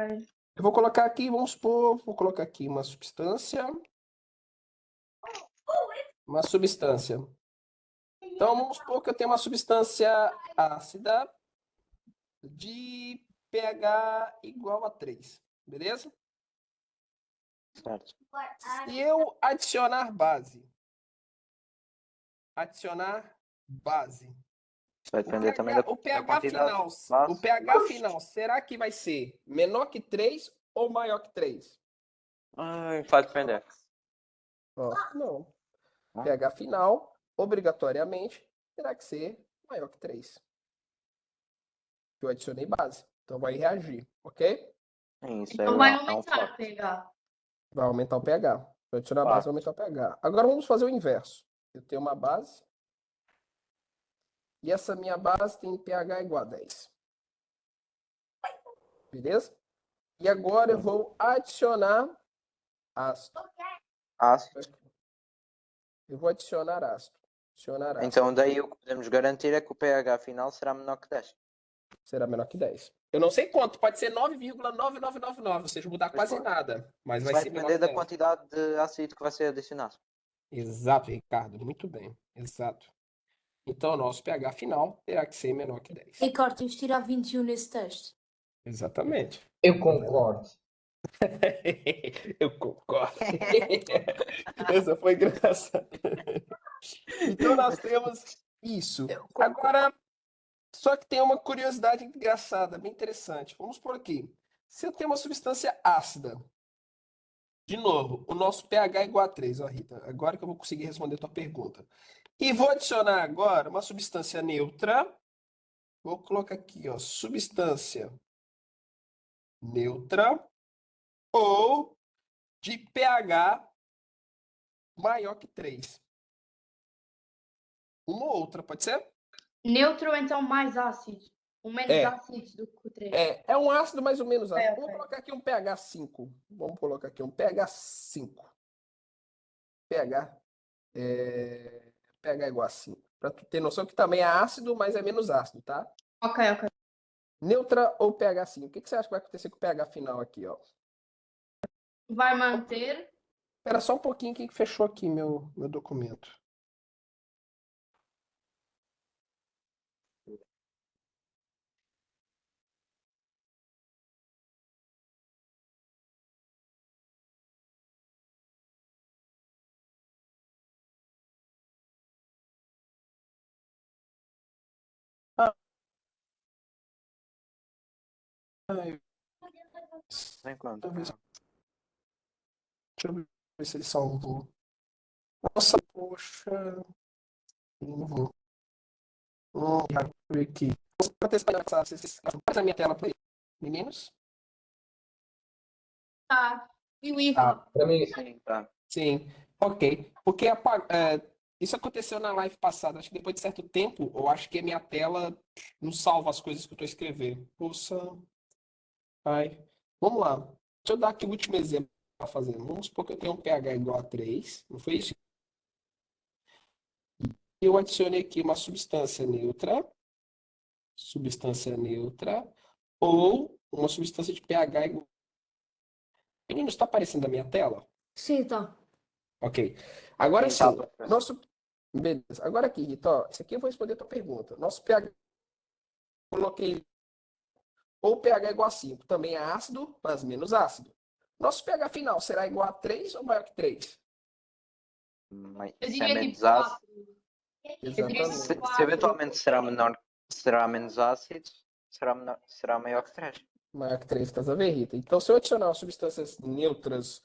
Eu vou colocar aqui, vamos supor, vou colocar aqui uma substância. Uma substância. Então, vamos supor que eu tenho uma substância ácida de pH igual a 3, beleza?
Certo.
Se eu adicionar base,
Isso vai depender também da quantidade de base.
o pH final, será que vai ser menor que 3 ou maior que 3?
Vai depender.
Ó, não.
Ah.
pH final, obrigatoriamente, terá que ser maior que 3. Eu adicionei base, então vai reagir, ok?
Isso
Então vai
é um
aumentar o
fato.
pH.
Vai aumentar o pH. Se eu adicionar a base, vai aumentar o pH. Agora vamos fazer o inverso. Eu tenho uma base e essa minha base tem pH igual a 10. Beleza? E agora eu vou adicionar ácido.
Ácido.
Eu vou adicionar ácido.
Então daí o que podemos garantir é que o pH final será menor que 10.
Será menor que 10. Eu não sei quanto, pode ser 9,9999, ou seja, mudar
Pois
quase
pode.
nada. Mas
Isso
vai
vai
ser menor
depender
que
da
10.
quantidade de ácido que vai ser adicionado.
Exato, Ricardo. Muito bem. Exato. Então, o nosso pH final terá que ser menor que 10.
Ricardo, tens de tirar 21 nesse teste.
Exatamente.
Eu concordo.
Eu concordo. Essa foi engraçada. Então, nós temos isso. Agora, só que tem uma curiosidade engraçada, bem interessante. Vamos por aqui. Se eu tenho uma substância ácida, de novo, o nosso pH é igual a 3, ó, Rita. Agora que eu vou conseguir responder a tua pergunta. E vou adicionar agora uma substância neutra. Vou colocar aqui, ó, substância neutra ou de pH maior que 3. Uma ou outra, pode ser?
Neutro ou então mais ácido. O menos
É.
ácido do que o 3.
É um ácido mais ou menos ácido.
Ok.
Vamos colocar aqui um pH 5. Vamos colocar aqui um pH 5. pH igual a 5. Para tu ter noção que também é ácido, mas é menos ácido, tá?
Ok.
Neutra ou pH 5. O que você acha que vai acontecer com o pH final aqui, ó?
Vai manter.
Espera só um pouquinho que fechou aqui meu documento. Ai,
Enquanto.
deixa eu ver se ele salvou. Nossa, poxa. Não vou. Deixa eu ver aqui. Vou testar faz a minha tela para meninos.
Tá.
Para mim,
Sim, tá.
Sim, ok. Porque isso aconteceu na live passada. Acho que depois de certo tempo, eu acho que a minha tela não salva as coisas que eu estou escrevendo. Poxa. Ai. Vamos lá. Deixa eu dar aqui o último exemplo que eu estou fazendo. Vamos supor que eu tenho um pH igual a 3. Não foi isso? Eu adicionei aqui uma substância neutra. Ou uma substância de pH igual. Meninos, está aparecendo a minha tela?
Sim, tá.
Ok. Agora
Sim,
sim,
tá.
beleza. Agora aqui, Rita, ó, isso aqui eu vou responder a tua pergunta. Nosso pH, coloquei ou pH igual a 5, também é ácido, mas menos ácido. Nosso pH final será igual a 3 ou maior que 3?
Mas
Eu
se é
diria
menos
tipo
ácido,
4.
Exatamente.
se eventualmente será menor, será menos ácido, será maior que 3.
Maior que 3, estás a ver, Rita? Então, se eu adicionar substâncias neutras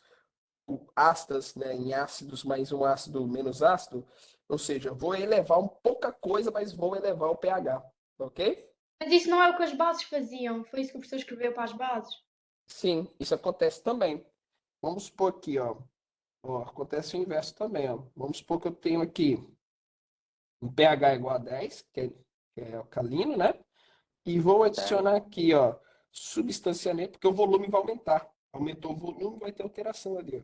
ácidas, né, em ácidos mais um ácido menos ácido, ou seja, vou elevar um pouca coisa, mas vou elevar o pH, ok?
Mas isso não é o que as bases faziam. Foi isso que o professor escreveu para as bases.
Sim, isso acontece também. Vamos supor aqui, ó. Ó, acontece o inverso também, ó. Vamos supor que eu tenho aqui um pH igual a 10, que é alcalino, né? E vou adicionar aqui, ó, substância neutra, porque o volume vai aumentar. Aumentou o volume, vai ter alteração ali, ó.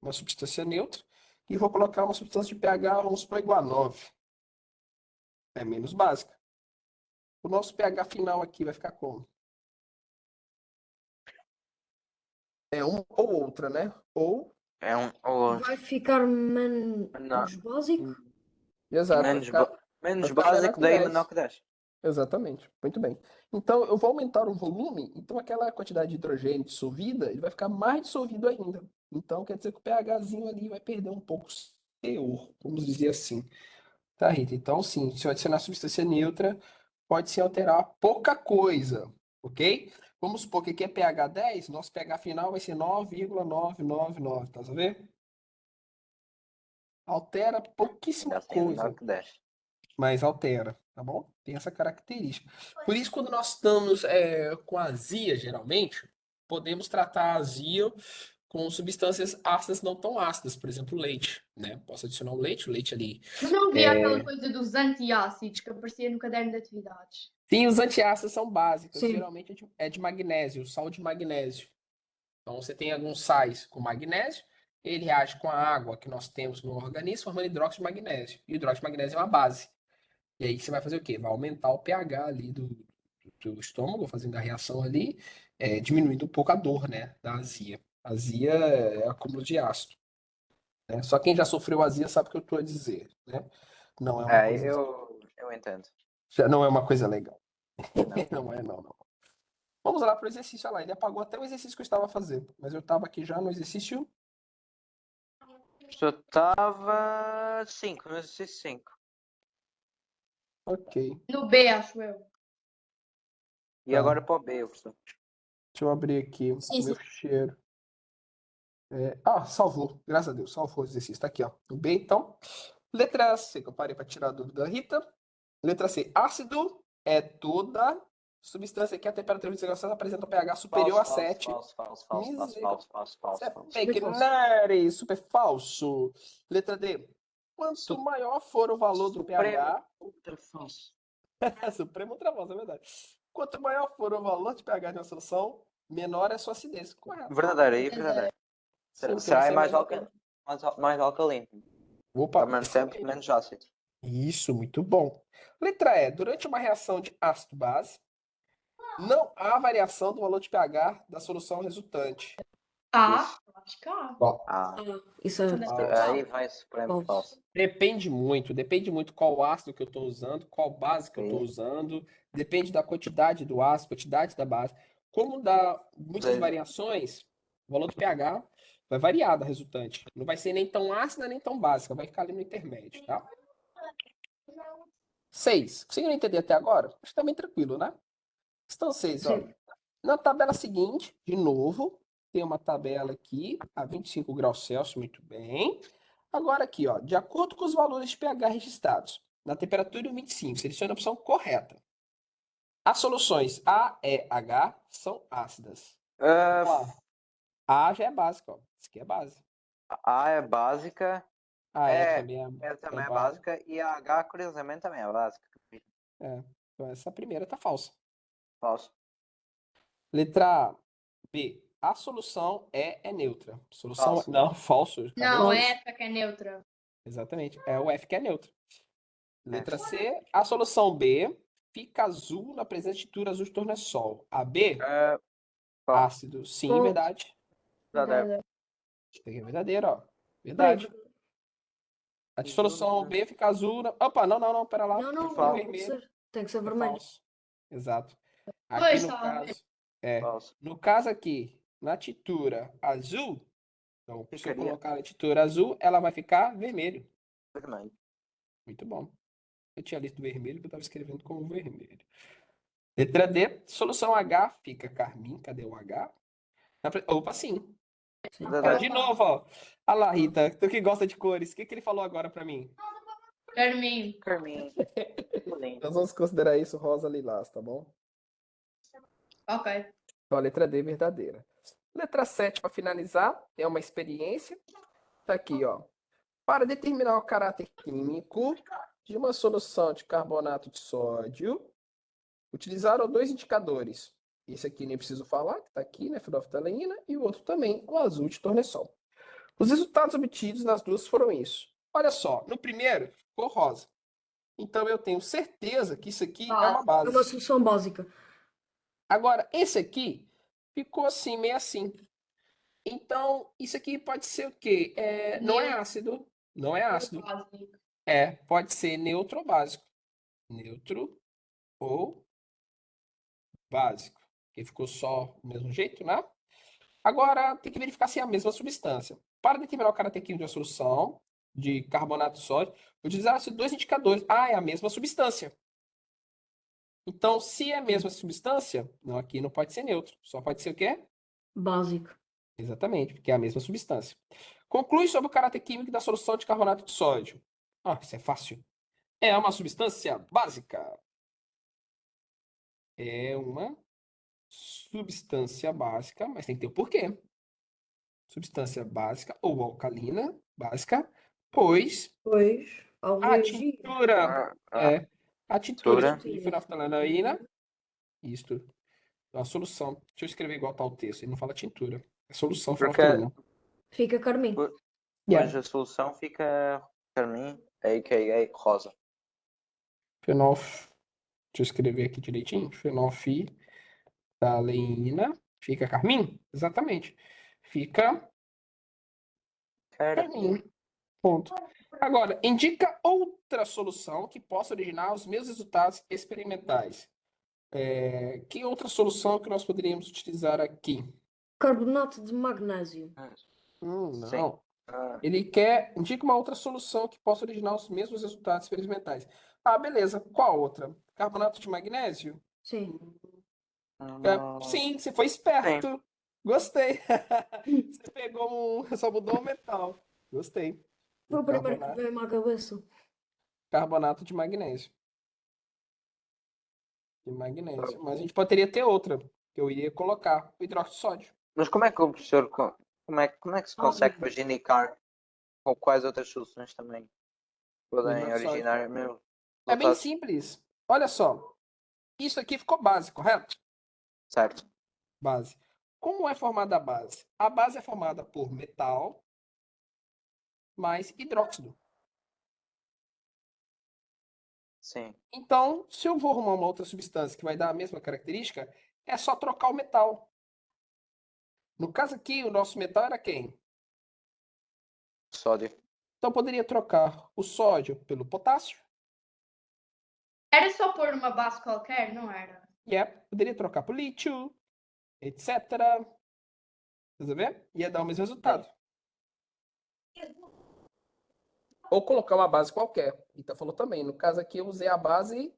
Uma substância neutra. E vou colocar uma substância de pH, vamos supor, igual a 9. É menos básica. O nosso pH final aqui vai ficar como? É uma ou outra, né? Ou,
É um ou
Vai ficar
não,
menos básico?
exato, vai
menos,
ficar,
menos
vai ficar menor
básico,
que
daí
10.
menor que 10.
Exatamente, muito bem. Então, eu vou aumentar o volume, então aquela quantidade de hidrogênio dissolvida, ele vai ficar mais dissolvido ainda. Então, quer dizer que o pHzinho ali vai perder um pouco o teor, vamos dizer assim. Tá, Rita? Então, sim, se eu adicionar substância neutra, pode se alterar pouca coisa, ok? Vamos supor que aqui é pH 10, nosso pH final vai ser 9,999, tá vendo? Altera pouquíssima
Ainda assim é menor
coisa,
que 10.
mas altera, tá bom? Tem essa característica. Por isso, quando nós estamos com azia, geralmente, podemos tratar a azia com substâncias ácidas não tão ácidas, por exemplo, leite, né? Posso adicionar o leite ali.
Mas não havia aquela coisa dos antiácidos que aparecia no caderno de atividades.
Sim, os antiácidos são básicos,
Sim.
geralmente é de magnésio, sal de magnésio. Então, você tem alguns sais com magnésio, ele reage com a água que nós temos no organismo, formando hidróxido de magnésio. E o hidróxido de magnésio é uma base. E aí você vai fazer o quê? Vai aumentar o pH ali do estômago, fazendo a reação ali, diminuindo um pouco a dor, né, da azia. Azia é acúmulo de ácido, né? Só quem já sofreu azia sabe o que eu estou a dizer, né? Não é uma
É,
coisa,
eu entendo.
já não é uma coisa legal.
Não.
Não é, não, não. Vamos lá para o exercício. Olha lá, ele apagou até o exercício que eu estava fazendo, mas eu estava aqui já no exercício.
Eu estava 5, no exercício 5.
Ok.
No B, acho eu.
E
Tá.
agora para o B, professor.
Deixa eu abrir aqui o
Sim,
meu
sim.
ficheiro. Salvou. Graças a Deus, salvou o exercício. Tá aqui, ó. O B, então. Letra C, que eu parei para tirar a dúvida da Rita. Letra C. Ácido é toda substância que a temperatura de desligação apresenta um pH superior a 7.
Falso.
Isso é fake nerd, super falso. Letra D. Quanto maior for o valor do pH.
Ultra falso.
Supremo ultra falso, é verdade. Quanto maior for o valor de pH de uma solução, menor é a sua acidez. Correto.
Verdadeiro, e verdadeiro.
Sim,
Será
tem que
mais
ser
alcalino? Mais alcalino.
Opa,
Ao mesmo tempo,
excelente.
menos ácido.
Isso, muito bom. Letra E. Durante uma reação de ácido-base, não há variação do valor de pH da solução resultante.
A, acho que A.
Ah,
Isso é
aí vai supremo falso.
Depende muito qual ácido que eu estou usando, qual base que eu estou
Sim.
usando, depende da quantidade do ácido, quantidade da base. Como dá muitas
Sim.
variações, o valor do pH vai variar da resultante. Não vai ser nem tão ácida nem tão básica, vai ficar ali no intermédio, tá? 6. Conseguiram entender até agora? Acho que tá bem tranquilo, né? Questão 6, ó.
sim.
Na tabela seguinte, de novo, tem uma tabela aqui a 25 graus Celsius, muito bem. Agora aqui, ó, de acordo com os valores de pH registrados, na temperatura 25, selecione a opção correta. As soluções A, E, H são ácidas. Vamos lá. A já é básica, ó. Isso aqui é base.
A é básica,
A E
É,
também
também é
base.
básica e a H, curiosamente, também é básica.
Então essa primeira tá falsa.
Falso.
Letra B. A solução é neutra. Solução
Falso.
não, falso.
Não,
Acabei de-
é essa que é neutra.
Exatamente. É o F que é neutro. Letra C. A solução B fica azul na presença de tintura azul de tornassol. A B,
Falso.
ácido. Sim,
Falso.
verdade.
Verdadeiro.
Isso aqui é verdadeiro, ó. Verdade. A solução B fica azul na... Opa, não, pera lá.
Não,
Fica
não,
vermelho.
tem que ser
É
vermelho.
falso. Exato. Aqui
Pois,
no
sabe.
caso,
Falso.
no caso aqui, na tintura azul, então, se eu
Ficaria.
colocar na tintura azul, ela vai ficar vermelho.
Vermelho.
Muito bom. Eu tinha listo vermelho, que eu estava escrevendo como vermelho. Letra D, solução H fica carmim. Cadê o H? Opa, sim.
Sim.
Da
Ó,
dez.
de novo, ó. Olha lá, Rita, tu que gosta de cores, o que que ele falou agora pra mim?
Carmim.
Carmim. Lindo.
Nós vamos considerar isso rosa lilás, tá bom?
Ok.
Então, a letra D verdadeira. Letra 7, para finalizar, é uma experiência. Tá aqui, ó. Para determinar o caráter químico de uma solução de carbonato de sódio, utilizaram dois indicadores. Esse aqui nem preciso falar, que está aqui, né? Fenolftaleína, e o outro também, o azul de tornessol. Os resultados obtidos nas duas foram isso. Olha só, no primeiro ficou rosa. Então eu tenho certeza que isso aqui é uma
É uma
base.
solução básica.
Agora, esse aqui ficou assim, meio assim. Então, isso aqui pode ser o quê? Não é ácido. Não é ácido.
Básico.
Pode ser neutro ou básico. Neutro ou básico. Que ficou só do mesmo jeito, né? Agora, tem que verificar se é a mesma substância. Para determinar o caráter químico de uma solução de carbonato de sódio, utilizaram-se dois indicadores. Ah, é a mesma substância. Então, se é a mesma substância, não, aqui não pode ser neutro. Só pode ser o quê?
Básico.
Exatamente, porque é a mesma substância. Conclui sobre o caráter químico da solução de carbonato de sódio. Ah, isso é fácil. É uma substância básica. É uma substância básica, mas tem que ter o porquê. Substância básica ou alcalina básica, pois
Pois, ao
a
reagir.
tintura
Ah,
a tintura de
Tintura.
fenolftaleína, isto, a solução. Deixa eu escrever igual tá o texto, ele não fala tintura. É solução
Porque
fenolftaleína.
Fica carmim.
depois
Yeah.
a solução fica carmim, a.k.a. rosa.
Deixa eu escrever aqui direitinho. Fenolftaleína. Fica carmim? Exatamente. Fica carmim. Ponto. Agora, indica outra solução que possa originar os mesmos resultados experimentais. Que outra solução que nós poderíamos utilizar aqui?
Carbonato de magnésio.
Sim.
Não.
Ah,
Ele quer. Indica uma outra solução que possa originar os mesmos resultados experimentais. Ah, beleza. Qual outra? Carbonato de magnésio?
Sim.
Sim, você foi
sim.
esperto. Gostei. Você pegou um. Só mudou o metal. Gostei.
Foi
O
o primeiro que
carbonato,
veio-me à cabeça.
carbonato de magnésio. De magnésio. Mas a gente poderia ter outra. Que eu iria colocar o hidróxido de sódio.
Mas como é que o professor, como é que se consegue
Óbvio.
depois indicar com quais outras soluções também
O
podem
hidróxido de sódio.
originar mesmo
É bem
resultados?
simples. Olha só. Isso aqui ficou base, correto?
Certo.
Base. Como é formada a base? A base é formada por metal mais hidróxido.
Sim.
Então, se eu vou arrumar uma outra substância que vai dar a mesma característica, é só trocar o metal. No caso aqui, o nosso metal era quem?
Sódio.
Então, eu poderia trocar o sódio pelo potássio.
Era só pôr uma base qualquer, não era?
Poderia trocar por lítio, etc. Você vê? Ia dar o mesmo resultado. Ou colocar uma base qualquer. Ita falou também. No caso aqui, eu usei a base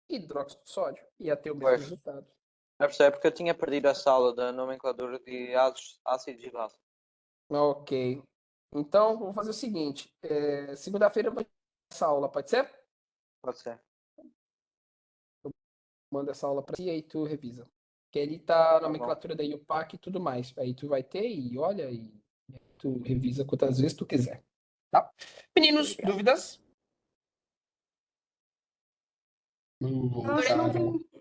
hidróxido de sódio. Ia ter o mesmo
Pois.
resultado.
É porque eu tinha perdido essa aula da nomenclatura de ácidos e bases.
Ok. Então, vou fazer o seguinte. Segunda-feira eu vou ter essa aula, pode ser?
Pode ser.
Manda essa aula para ti e aí tu revisa. Que ali tá a
Tá bom.
nomenclatura da IUPAC e tudo mais. Aí tu vai ter e olha e tu revisa quantas vezes tu quiser. Tá? Meninos,
Obrigado.
dúvidas?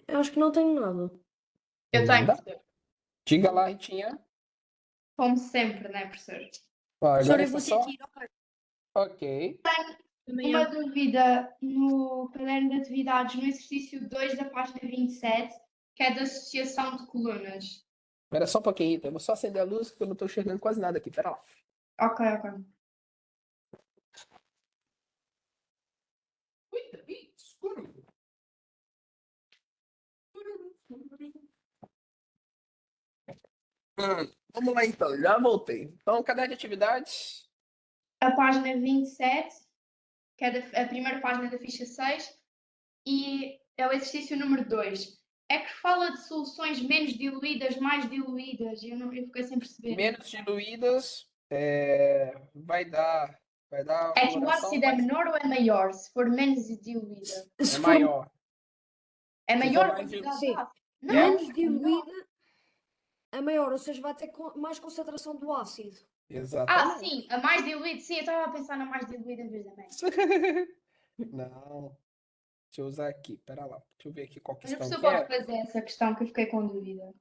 Eu acho que não tenho nada.
Eu tenho,
Nada?
professor.
Diga lá, Ritinha.
Como sempre, né, professor?
Professor,
Agora
eu vou
foi
ter
só.
que ir, ok?
Ok.
Também
Uma
eu.
dúvida no caderno de atividades, no exercício 2 da página 27, que é da associação de colunas.
Espera só um pouquinho, Rita. Eu vou só acender a luz porque eu não tô enxergando quase nada aqui. Pera lá.
Ok, ok.
Ih, escuro. Vamos lá então, já voltei. Então, caderno de atividades.
A página 27, que é a primeira página da ficha 6, e é o exercício número 2. É que fala de soluções menos diluídas, mais diluídas. Eu fiquei sem perceber.
Menos diluídas vai dar a
É que o
coloração
ácido é menor ou é maior? Se for menos diluída.
Se
é
for
maior.
É
Se for
maior a
mais
quantidade
Sim.
de ácido? Não,
menos
é menor.
diluída, é maior, ou seja, vai ter mais concentração do ácido.
Exatamente.
Sim, a mais diluída. Sim, eu estava a pensar na mais diluída em vez da menos.
Não. Deixa eu usar aqui. Pera lá. Deixa eu ver aqui qual
Mas a
questão
pessoa
que
pode
é.
fazer essa questão que eu fiquei com dúvida.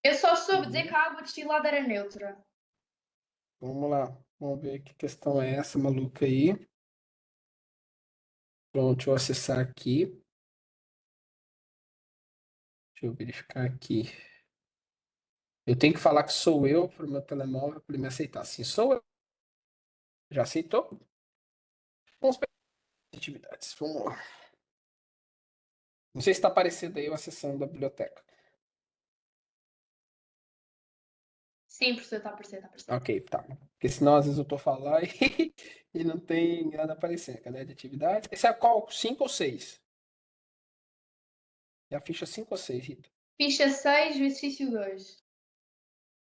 Eu só soube dizer que a água destilada era neutra.
Vamos lá. Vamos ver que questão é essa maluca aí. Pronto, deixa eu acessar aqui. Deixa eu verificar aqui. Eu tenho que falar que sou eu para o meu telemóvel para ele me aceitar. Sim, sou eu. Já aceitou? Vamos para as atividades. Vamos lá. Não sei se está aparecendo aí eu acessando a biblioteca.
Sim, professor, está a aparecer, está a aparecer.
Ok, tá. Porque senão às vezes eu tô falando e não tem nada aparecendo. Cadê de atividade? Esse é qual? 5 ou 6? É a ficha 5 ou 6, Rita?
Ficha 6, exercício 2.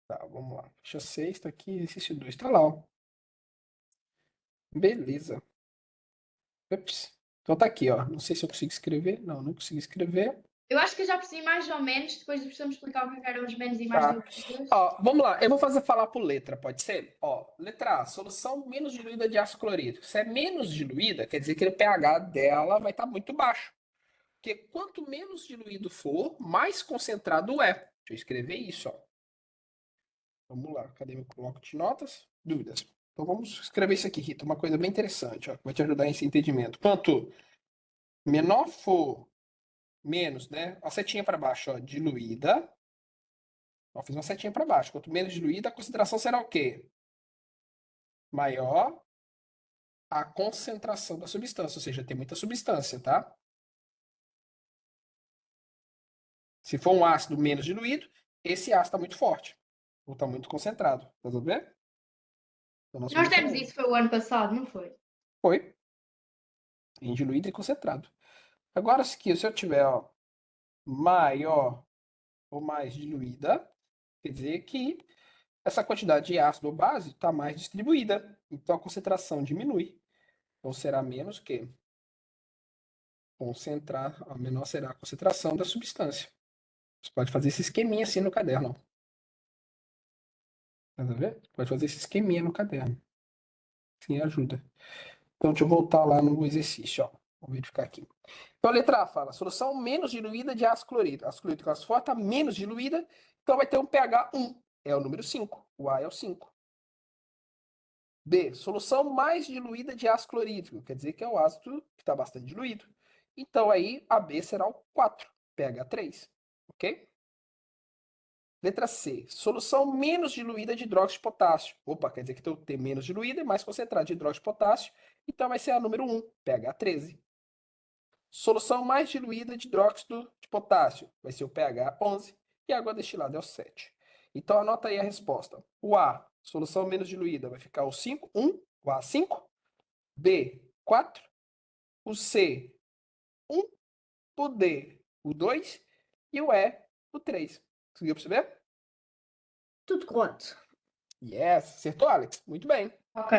Tá, vamos lá. Ficha 6 tá aqui, exercício 2 tá lá, ó. Beleza. Ups. Então tá aqui, ó. Não sei se eu consigo escrever. Não, não consigo escrever.
Eu acho que eu já percebi mais ou menos, depois de professor me explicar o que eram os menos e mais
Tá.
diluídos.
Ó, vamos lá. Eu vou falar por letra, pode ser? Ó, letra A, solução menos diluída de ácido clorídrico. Se é menos diluída, quer dizer que o pH dela vai estar muito baixo. Porque quanto menos diluído for, mais concentrado é. Deixa eu escrever isso, ó. Vamos lá, cadê meu bloco de notas? Dúvidas. Então vamos escrever isso aqui, Rita. Uma coisa bem interessante, ó, que vai te ajudar nesse entendimento. Quanto menor for, menos, né? A setinha para baixo, ó, diluída. Ó, fiz uma setinha para baixo. Quanto menos diluída, a concentração será o quê? Maior a concentração da substância, ou seja, tem muita substância, tá? Se for um ácido menos diluído, esse ácido está muito forte, ou está muito concentrado. Tá vendo? Então, nós
Nós
vamos
demos
falar.
isso foi o ano passado, não foi?
Foi. Em diluído e concentrado. Agora, se eu tiver ó, maior ou mais diluída, quer dizer que essa quantidade de ácido ou base está mais distribuída. Então a concentração diminui. Então será menos que concentrar, a menor será a concentração da substância. Você pode fazer esse esqueminha assim no caderno. Tá vendo? Pode fazer esse esqueminha no caderno. Sim, ajuda. Então deixa eu voltar lá no exercício. Ó. Vamos verificar aqui. Então a letra A fala, solução menos diluída de ácido clorídrico. Ácido clorídrico classe forte está menos diluída, então vai ter um pH 1. É o número 5. O A é o 5. B, solução mais diluída de ácido clorídrico. Quer dizer que é o ácido que está bastante diluído. Então aí a B será o 4. pH 3. Ok? Letra C, solução menos diluída de hidróxido de potássio. Opa, quer dizer que tem menos diluída e mais concentrado de hidróxido de potássio. Então vai ser a número 1, pH 13. Solução mais diluída de hidróxido de potássio vai ser o pH 11 e a água destilada é o 7. Então anota aí a resposta. O A, solução menos diluída, vai ficar o 5, 1, o A 5, B 4, o C 1, o D o 2 e o E o 3. Conseguiu perceber?
Tudo correto.
Yes, acertou, Alex. Muito bem.
Ok.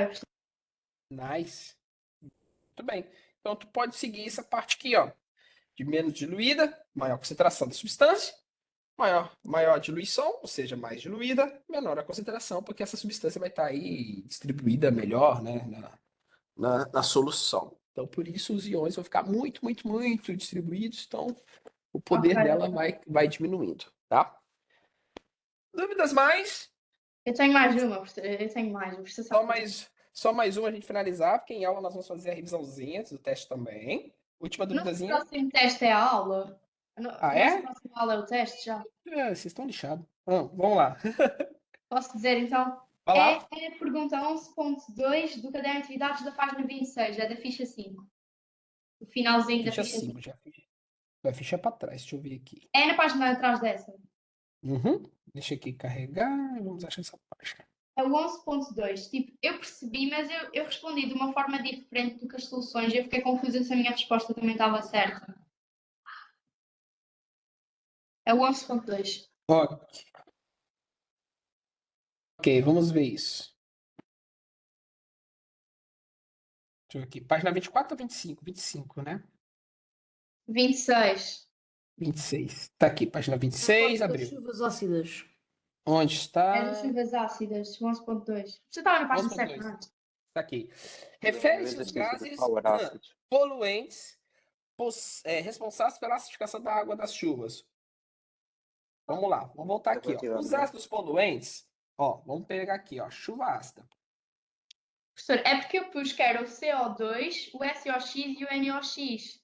Nice. Muito bem. Então tu pode seguir essa parte aqui, ó, de menos diluída, maior concentração da substância. Maior a diluição, ou seja, mais diluída, menor a concentração, porque essa substância vai estar aí distribuída melhor, né, na solução. Então, por isso, os íons vão ficar muito, muito, muito distribuídos, então o poder
Ok.
dela vai diminuindo, tá? Dúvidas mais?
Eu tenho mais uma, professor. Eu tenho mais. O professor sabe fazer.
Só mais uma a gente finalizar, porque em aula nós vamos fazer a revisãozinha do teste também. Última
O nosso
duvidazinha.
próximo teste é a aula.
Ah,
A nossa
é?
próxima aula é o teste já.
Vocês estão lixados. Vamos lá.
Posso dizer então?
Vai
É
lá.
a pergunta 11.2 do caderno de atividades da página 26, é da ficha 5. O finalzinho da
Ficha
ficha 5.
5, já fiz. Vai ficha para trás, deixa eu ver aqui.
É na página atrás dessa.
Uhum. Deixa aqui carregar e vamos achar essa página.
É o 11.2. Tipo, eu percebi, mas eu respondi de uma forma diferente do que as soluções. Eu fiquei confusa se a minha resposta também estava certa. É o 11.2.
Ok, vamos ver isso. Deixa eu ver aqui. Página 24 ou 25? 25, né?
26.
26. Tá aqui, página
É a
26,
parte das
abriu.
chuvas ácidas.
Onde
É
está?
das chuvas ácidas, o 11.2. Você estava na página 7,
11.2.
não é?
Tá aqui.
É o
Refere-se aos
exercício dos
gases
power acids.
poluentes responsáveis pela acidificação da água das chuvas. Vamos lá, vamos voltar aqui, ó. Os
Efetivamente.
ácidos poluentes, ó, vamos pegar aqui, ó, chuva ácida.
Professor, é porque eu pus que era o CO2, o SOX e o NOx.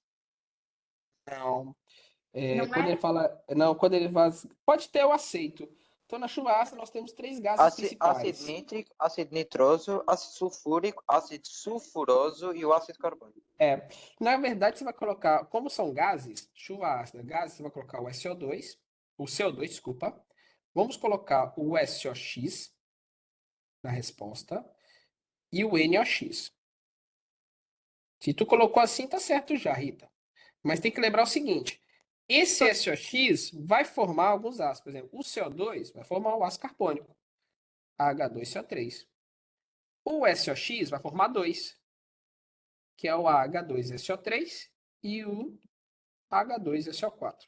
Não,
Não
quando ele
é?
fala, não, quando ele faz, pode ter o aceito. Então, na chuva ácida, nós temos três gases
Ácido
principais.
nítrico, ácido nitroso, ácido sulfúrico, ácido sulfuroso e o ácido carbônico.
Na verdade, você vai colocar, como são gases, chuva ácida, gases, você vai colocar o SO2, o CO2, desculpa. Vamos colocar o SOX na resposta e o NOx. Se tu colocou assim, tá certo já, Rita. Mas tem que lembrar o seguinte: esse SOX vai formar alguns ácidos. Por exemplo, o CO2 vai formar o ácido carbônico, H2CO3. O SOX vai formar dois, que é o H2SO3 e o H2SO4.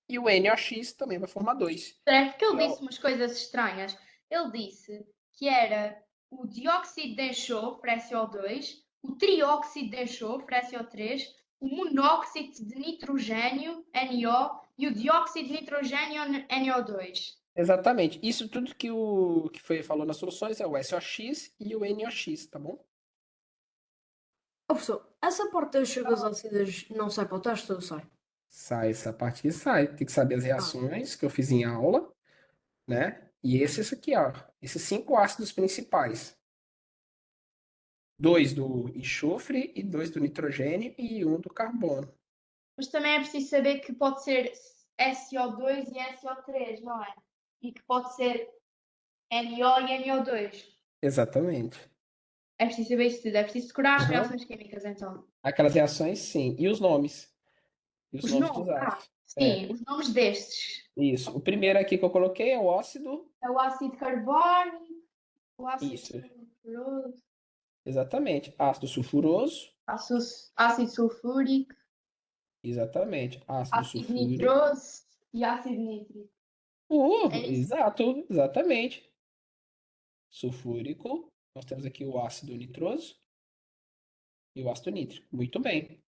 E o NOx também vai formar dois.
É porque ele
Que é
disse umas coisas estranhas. Ele disse que era o dióxido de enxofre, SO2, o trióxido de enxofre, SO3, o monóxido de nitrogênio, NO, e o dióxido de nitrogênio, NO2.
Exatamente. Isso tudo que foi falou nas soluções é o SOX e o NOx, tá bom?
Ó, professor, essa parte das chuvas ácidas não sai para o teste ou sai?
Sai essa parte que sai. Tem que saber as reações que eu fiz em aula, né? E esse aqui, ó. Esses 5 ácidos principais. 2 do enxofre e 2 do nitrogênio e um do carbono.
Mas também é preciso saber que pode ser SO2 e SO3, não é? E que pode ser NO e NO2.
Exatamente.
É preciso saber isso tudo. É preciso decorar as
Aham.
reações químicas, então.
Aquelas reações, sim. E os nomes. E os
Os
nomes dos
nomes.
ácidos.
Sim, os nomes destes.
Isso. O primeiro aqui que eu coloquei é o óxido.
É o ácido carbónico, o ácido
Isso.
sulfuroso,
Exatamente. Ácido sulfuroso.
ácido sulfúrico,
Exatamente. Ácido
ácido
sulfúrico.
nitroso e ácido nítrico. É isso?
Exato. Exatamente. Sulfúrico. Nós temos aqui o ácido nitroso e o ácido nítrico. Muito bem.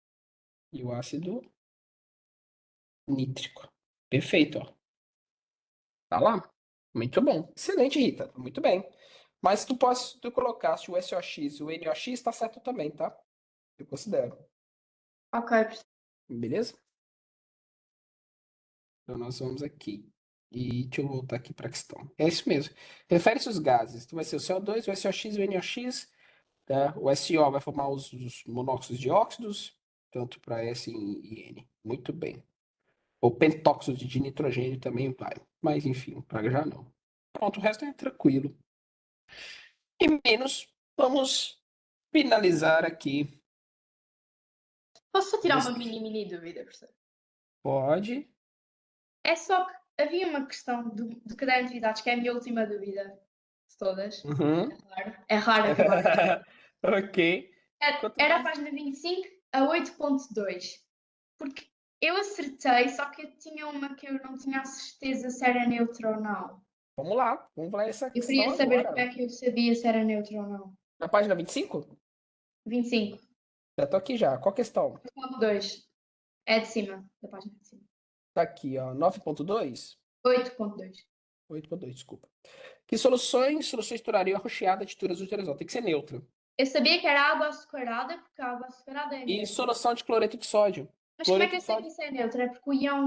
E o ácido nítrico. Perfeito, ó. Tá lá? Muito bom. Excelente, Rita. Muito bem. Mas tu colocasse o SOX e o NOx, tá certo também, tá? Eu considero.
Ok,
Beleza? Então nós vamos aqui. E deixa eu voltar aqui para a questão. É isso mesmo. Refere-se aos gases. Então vai ser o CO2, o SOX e o NOx. Tá? O SO vai formar os monóxidos de óxidos, tanto para S e N. Muito bem. O pentóxido de nitrogênio também vai. Mas enfim, para já não. Pronto, o resto é tranquilo. E menos, vamos finalizar aqui.
posso só tirar uma mini dúvida, professor?
Pode.
É só que havia uma questão do caderno de atividades que é a minha última dúvida de todas.
Uhum.
É raro acabar.
Ok. Quanto
Era a
mais-
página 25 a 8.2. Porque eu acertei, só que eu tinha uma que eu não tinha a certeza se era neutra ou não.
Vamos lá essa
Eu
questão
queria saber
agora.
como é que eu sabia se era neutra ou não.
Na página 25?
25.
Já tô aqui já. Qual questão?
8.2. É de cima, da página de cima.
Tá aqui, ó. 9.2?
8.2.
8.2, desculpa. Que soluções tornariam a rocheada de turas ultrassom? Tem que ser neutra.
Eu sabia que era água açucarada, porque a água açucarada é
E
neutra.
solução de cloreto de sódio.
Mas como é que
Cloreto
eu
de
sei
sódio.
que isso é neutra? É porque o ião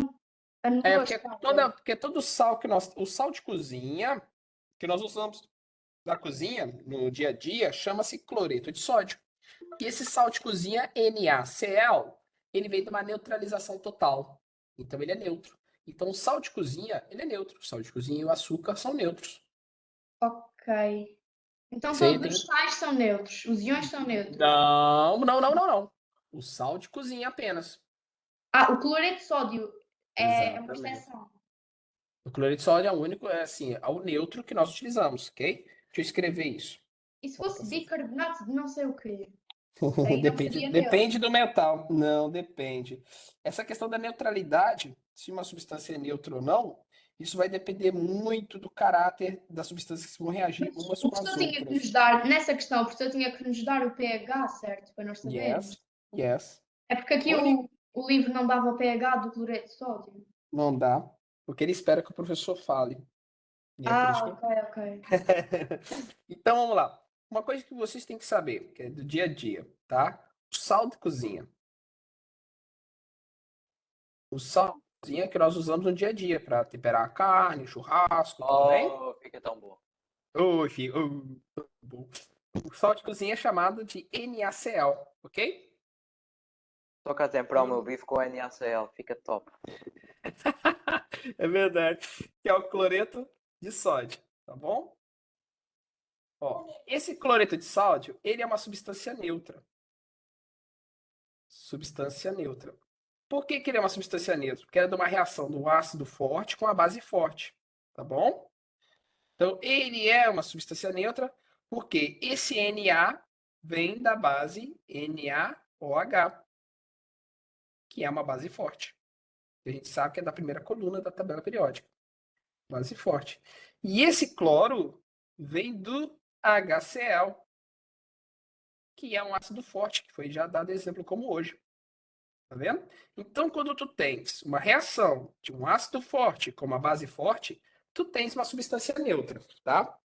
anulou as partes.
Porque todo sal que nós. O sal de cozinha que nós usamos na cozinha, no dia a dia, chama-se cloreto de sódio. E esse sal de cozinha, NaCl, ele vem de uma neutralização total. Então ele é neutro. Então o sal de cozinha, ele é neutro. O sal de cozinha e o açúcar são neutros.
Ok. Então
Você
todos
tem...
os sais são neutros. Os íons são neutros.
Não. O sal de cozinha apenas.
Ah, o cloreto de sódio É uma
Exatamente.
exceção.
O cloreto de sódio é o único, é o neutro que nós utilizamos, ok? Deixa eu escrever isso.
E se fosse bicarbonato de não sei o quê? Aí não
Depende,
seria
depende do metal. Não, depende. Essa questão da neutralidade, se uma substância é neutra ou não, isso vai depender muito do caráter das substâncias que vão reagir umas
O
com as
professor tinha que nos
outras.
dar, nessa questão, o professor tinha que nos dar o pH, certo? Para nós sabermos.
Yes, yes.
É porque aqui
Único
o livro não dava o pH do cloreto de sódio.
não dá, porque ele espera que o professor fale. E é por isso que eu...
Ok.
Então vamos lá. Uma coisa que vocês têm que saber, que é do dia a dia, tá? O sal de cozinha. O sal de cozinha que nós usamos no dia a dia para temperar a carne, churrasco, tudo bem?
Oh, fica tão bom.
Hoje, bom. O sal de cozinha é chamado de NaCl, ok?
Toca a temperar o meu bife com NaCl, fica top.
É verdade. Que é o cloreto de sódio, tá bom? Ó, esse cloreto de sódio, ele é uma substância neutra. Substância neutra. Por que que ele é uma substância neutra? Porque ele é de uma reação do ácido forte com a base forte, tá bom? Então, ele é uma substância neutra porque esse Na vem da base NaOH, que é uma base forte. A gente sabe que é da primeira coluna da tabela periódica. Base forte. E esse cloro vem do HCl, que é um ácido forte, que foi já dado exemplo como hoje. Tá vendo? Então, quando tu tens uma reação de um ácido forte com uma base forte, tu tens uma substância neutra, tá?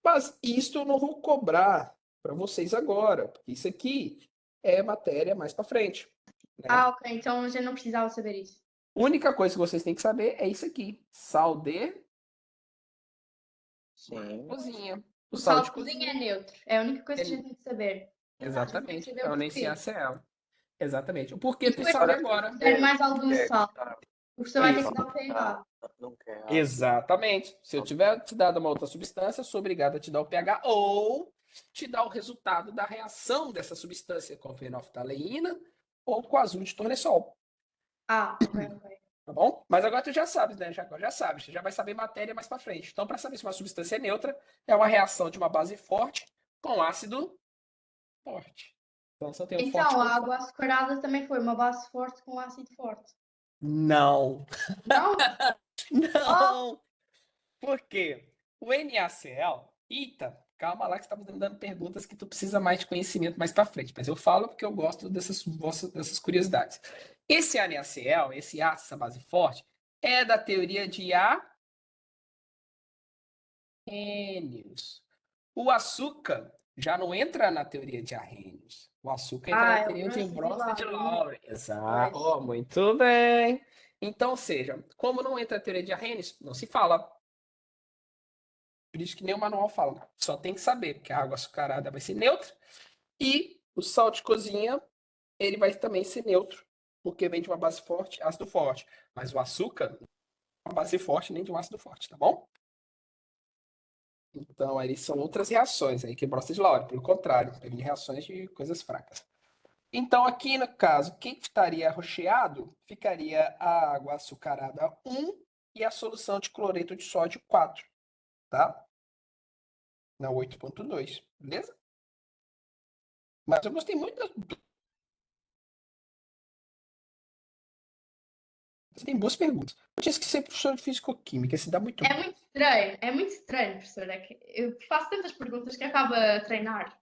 Mas isso eu não vou cobrar para vocês agora, porque isso aqui é matéria mais para frente, né?
Ok. Então a gente não precisava saber isso.
A única coisa que vocês têm que saber é isso aqui: sal de
Sim.
cozinha.
O sal de cozinha é neutro. É a única coisa que a gente tem que saber.
Exatamente.
Saber
É
o
o
porquê.
NaCl. Exatamente. O porquê
E
tu
depois,
sabe
Agora,
agora.
se quiser mais algum sal, o professor vai ter
Isso.
que dar o pH.
Não quer.
Exatamente. Se eu tiver te dado uma outra substância, eu sou obrigado a te dar o pH ou te dar o resultado da reação dessa substância com fenolftaleína ou com azul de tornessol,
Ok.
tá bom? Mas agora tu já sabes, né? Já sabes, tu já vai saber matéria mais para frente. Então, para saber se uma substância é neutra, é uma reação de uma base forte com ácido forte. Então, só tem o forte
Então,
com
a
forte.
água açucarada também foi uma base forte com ácido forte.
Não,
Não?
não. Por quê? O NaCl, eita, calma lá que você está me dando perguntas que tu precisa mais de conhecimento mais para frente, mas eu falo porque eu gosto dessas curiosidades. Esse NaCl, esse ácido, essa base forte, é da teoria de arrênios. O açúcar já não entra na teoria de arrênios. O açúcar entra na
É o
teoria de
Brunswick
Brunswick
de
Lowry.
Lowry.
Exato. Oh, muito bem. Então, ou seja, como não entra na teoria de arrênios, não se fala. Por isso que nem o manual fala. Só tem que saber, porque a água açucarada vai ser neutra e o sal de cozinha, ele vai também ser neutro, porque vem de uma base forte, ácido forte. Mas o açúcar não é uma base forte nem de um ácido forte, tá bom? Então, aí são outras reações aí que Brunswick de Lowry, pelo contrário, tem reações de coisas fracas. Então, aqui no caso, quem estaria recheado ficaria a água açucarada 1 e a solução de cloreto de sódio 4, tá? Na 8.2, beleza? Mas eu gostei muito das... Você tem boas perguntas. Eu tinha esquecido ser professor de físico-química, se dá muito bem.
É muito estranho, professor. É que eu faço tantas perguntas que acaba a treinar.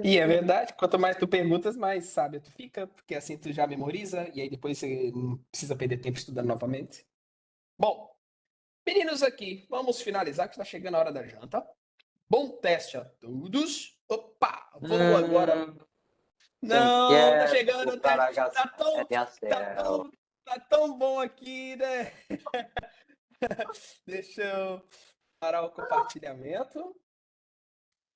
E é verdade, quanto mais tu perguntas, mais sábia tu fica, porque assim tu já memoriza e aí depois você não precisa perder tempo estudando novamente. Bom, meninos aqui, vamos finalizar que está chegando a hora da janta. Bom teste a todos. Opa, vou agora. Não, tá chegando o teste. Tá tão bom aqui, né? Deixa eu parar o compartilhamento.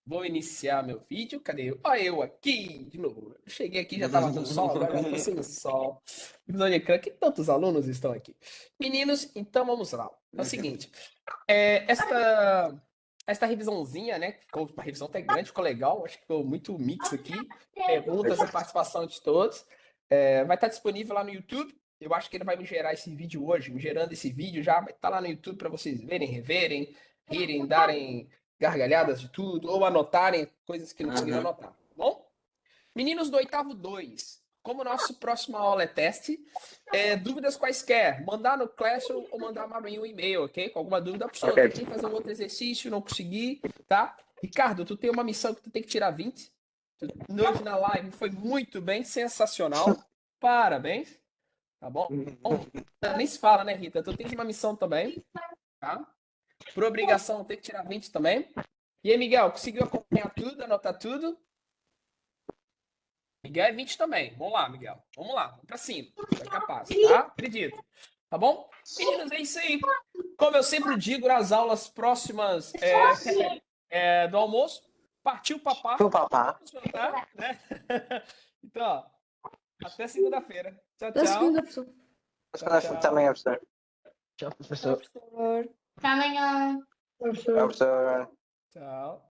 Vou iniciar meu vídeo. Cadê? Olha eu aqui de novo. Eu cheguei aqui, já tava com sol, agora já tô sem sol. Que tantos alunos estão aqui. Meninos, então vamos lá. É o seguinte. Esta revisãozinha, né? Ficou uma revisão até grande, ficou legal. Acho que ficou muito mix aqui. Perguntas e participação de todos. Vai estar disponível lá no YouTube. Eu acho que ele vai me gerar esse vídeo hoje, me gerando esse vídeo já, vai estar lá no YouTube para vocês verem, reverem, rirem, darem gargalhadas de tudo, ou anotarem coisas que não conseguiram anotar, tá bom? Meninos do oitavo 2, como nosso próximo aula é teste, dúvidas quaisquer, mandar no Classroom ou mandar para mim um e-mail, ok? Com alguma dúvida, pessoal,
Ok.
tentei fazer um outro exercício, não consegui, tá? Ricardo, tu tem uma missão que tu tem que tirar 20. Hoje na live foi muito bem, sensacional. Parabéns. Tá bom? Bom, nem se fala, né, Rita? Tu tens uma missão também, tá? Por obrigação, tem que tirar 20 também. E aí, Miguel, conseguiu acompanhar tudo, anotar tudo? Miguel é 20 também. Vamos lá, Miguel. Vamos lá, vamos pra cima. Tu é capaz, tá? Acredito. Tá bom? Meninos, é isso aí. Como eu sempre digo nas aulas próximas do almoço, partiu papá.
O papá.
Vamos jantar, né? Então, ó, até segunda-feira. Tchau,
Até
tchau.
segunda, pessoal.
Mas também é professor.
Tchau, professor.
Até amanhã.
É professor.
Tchau.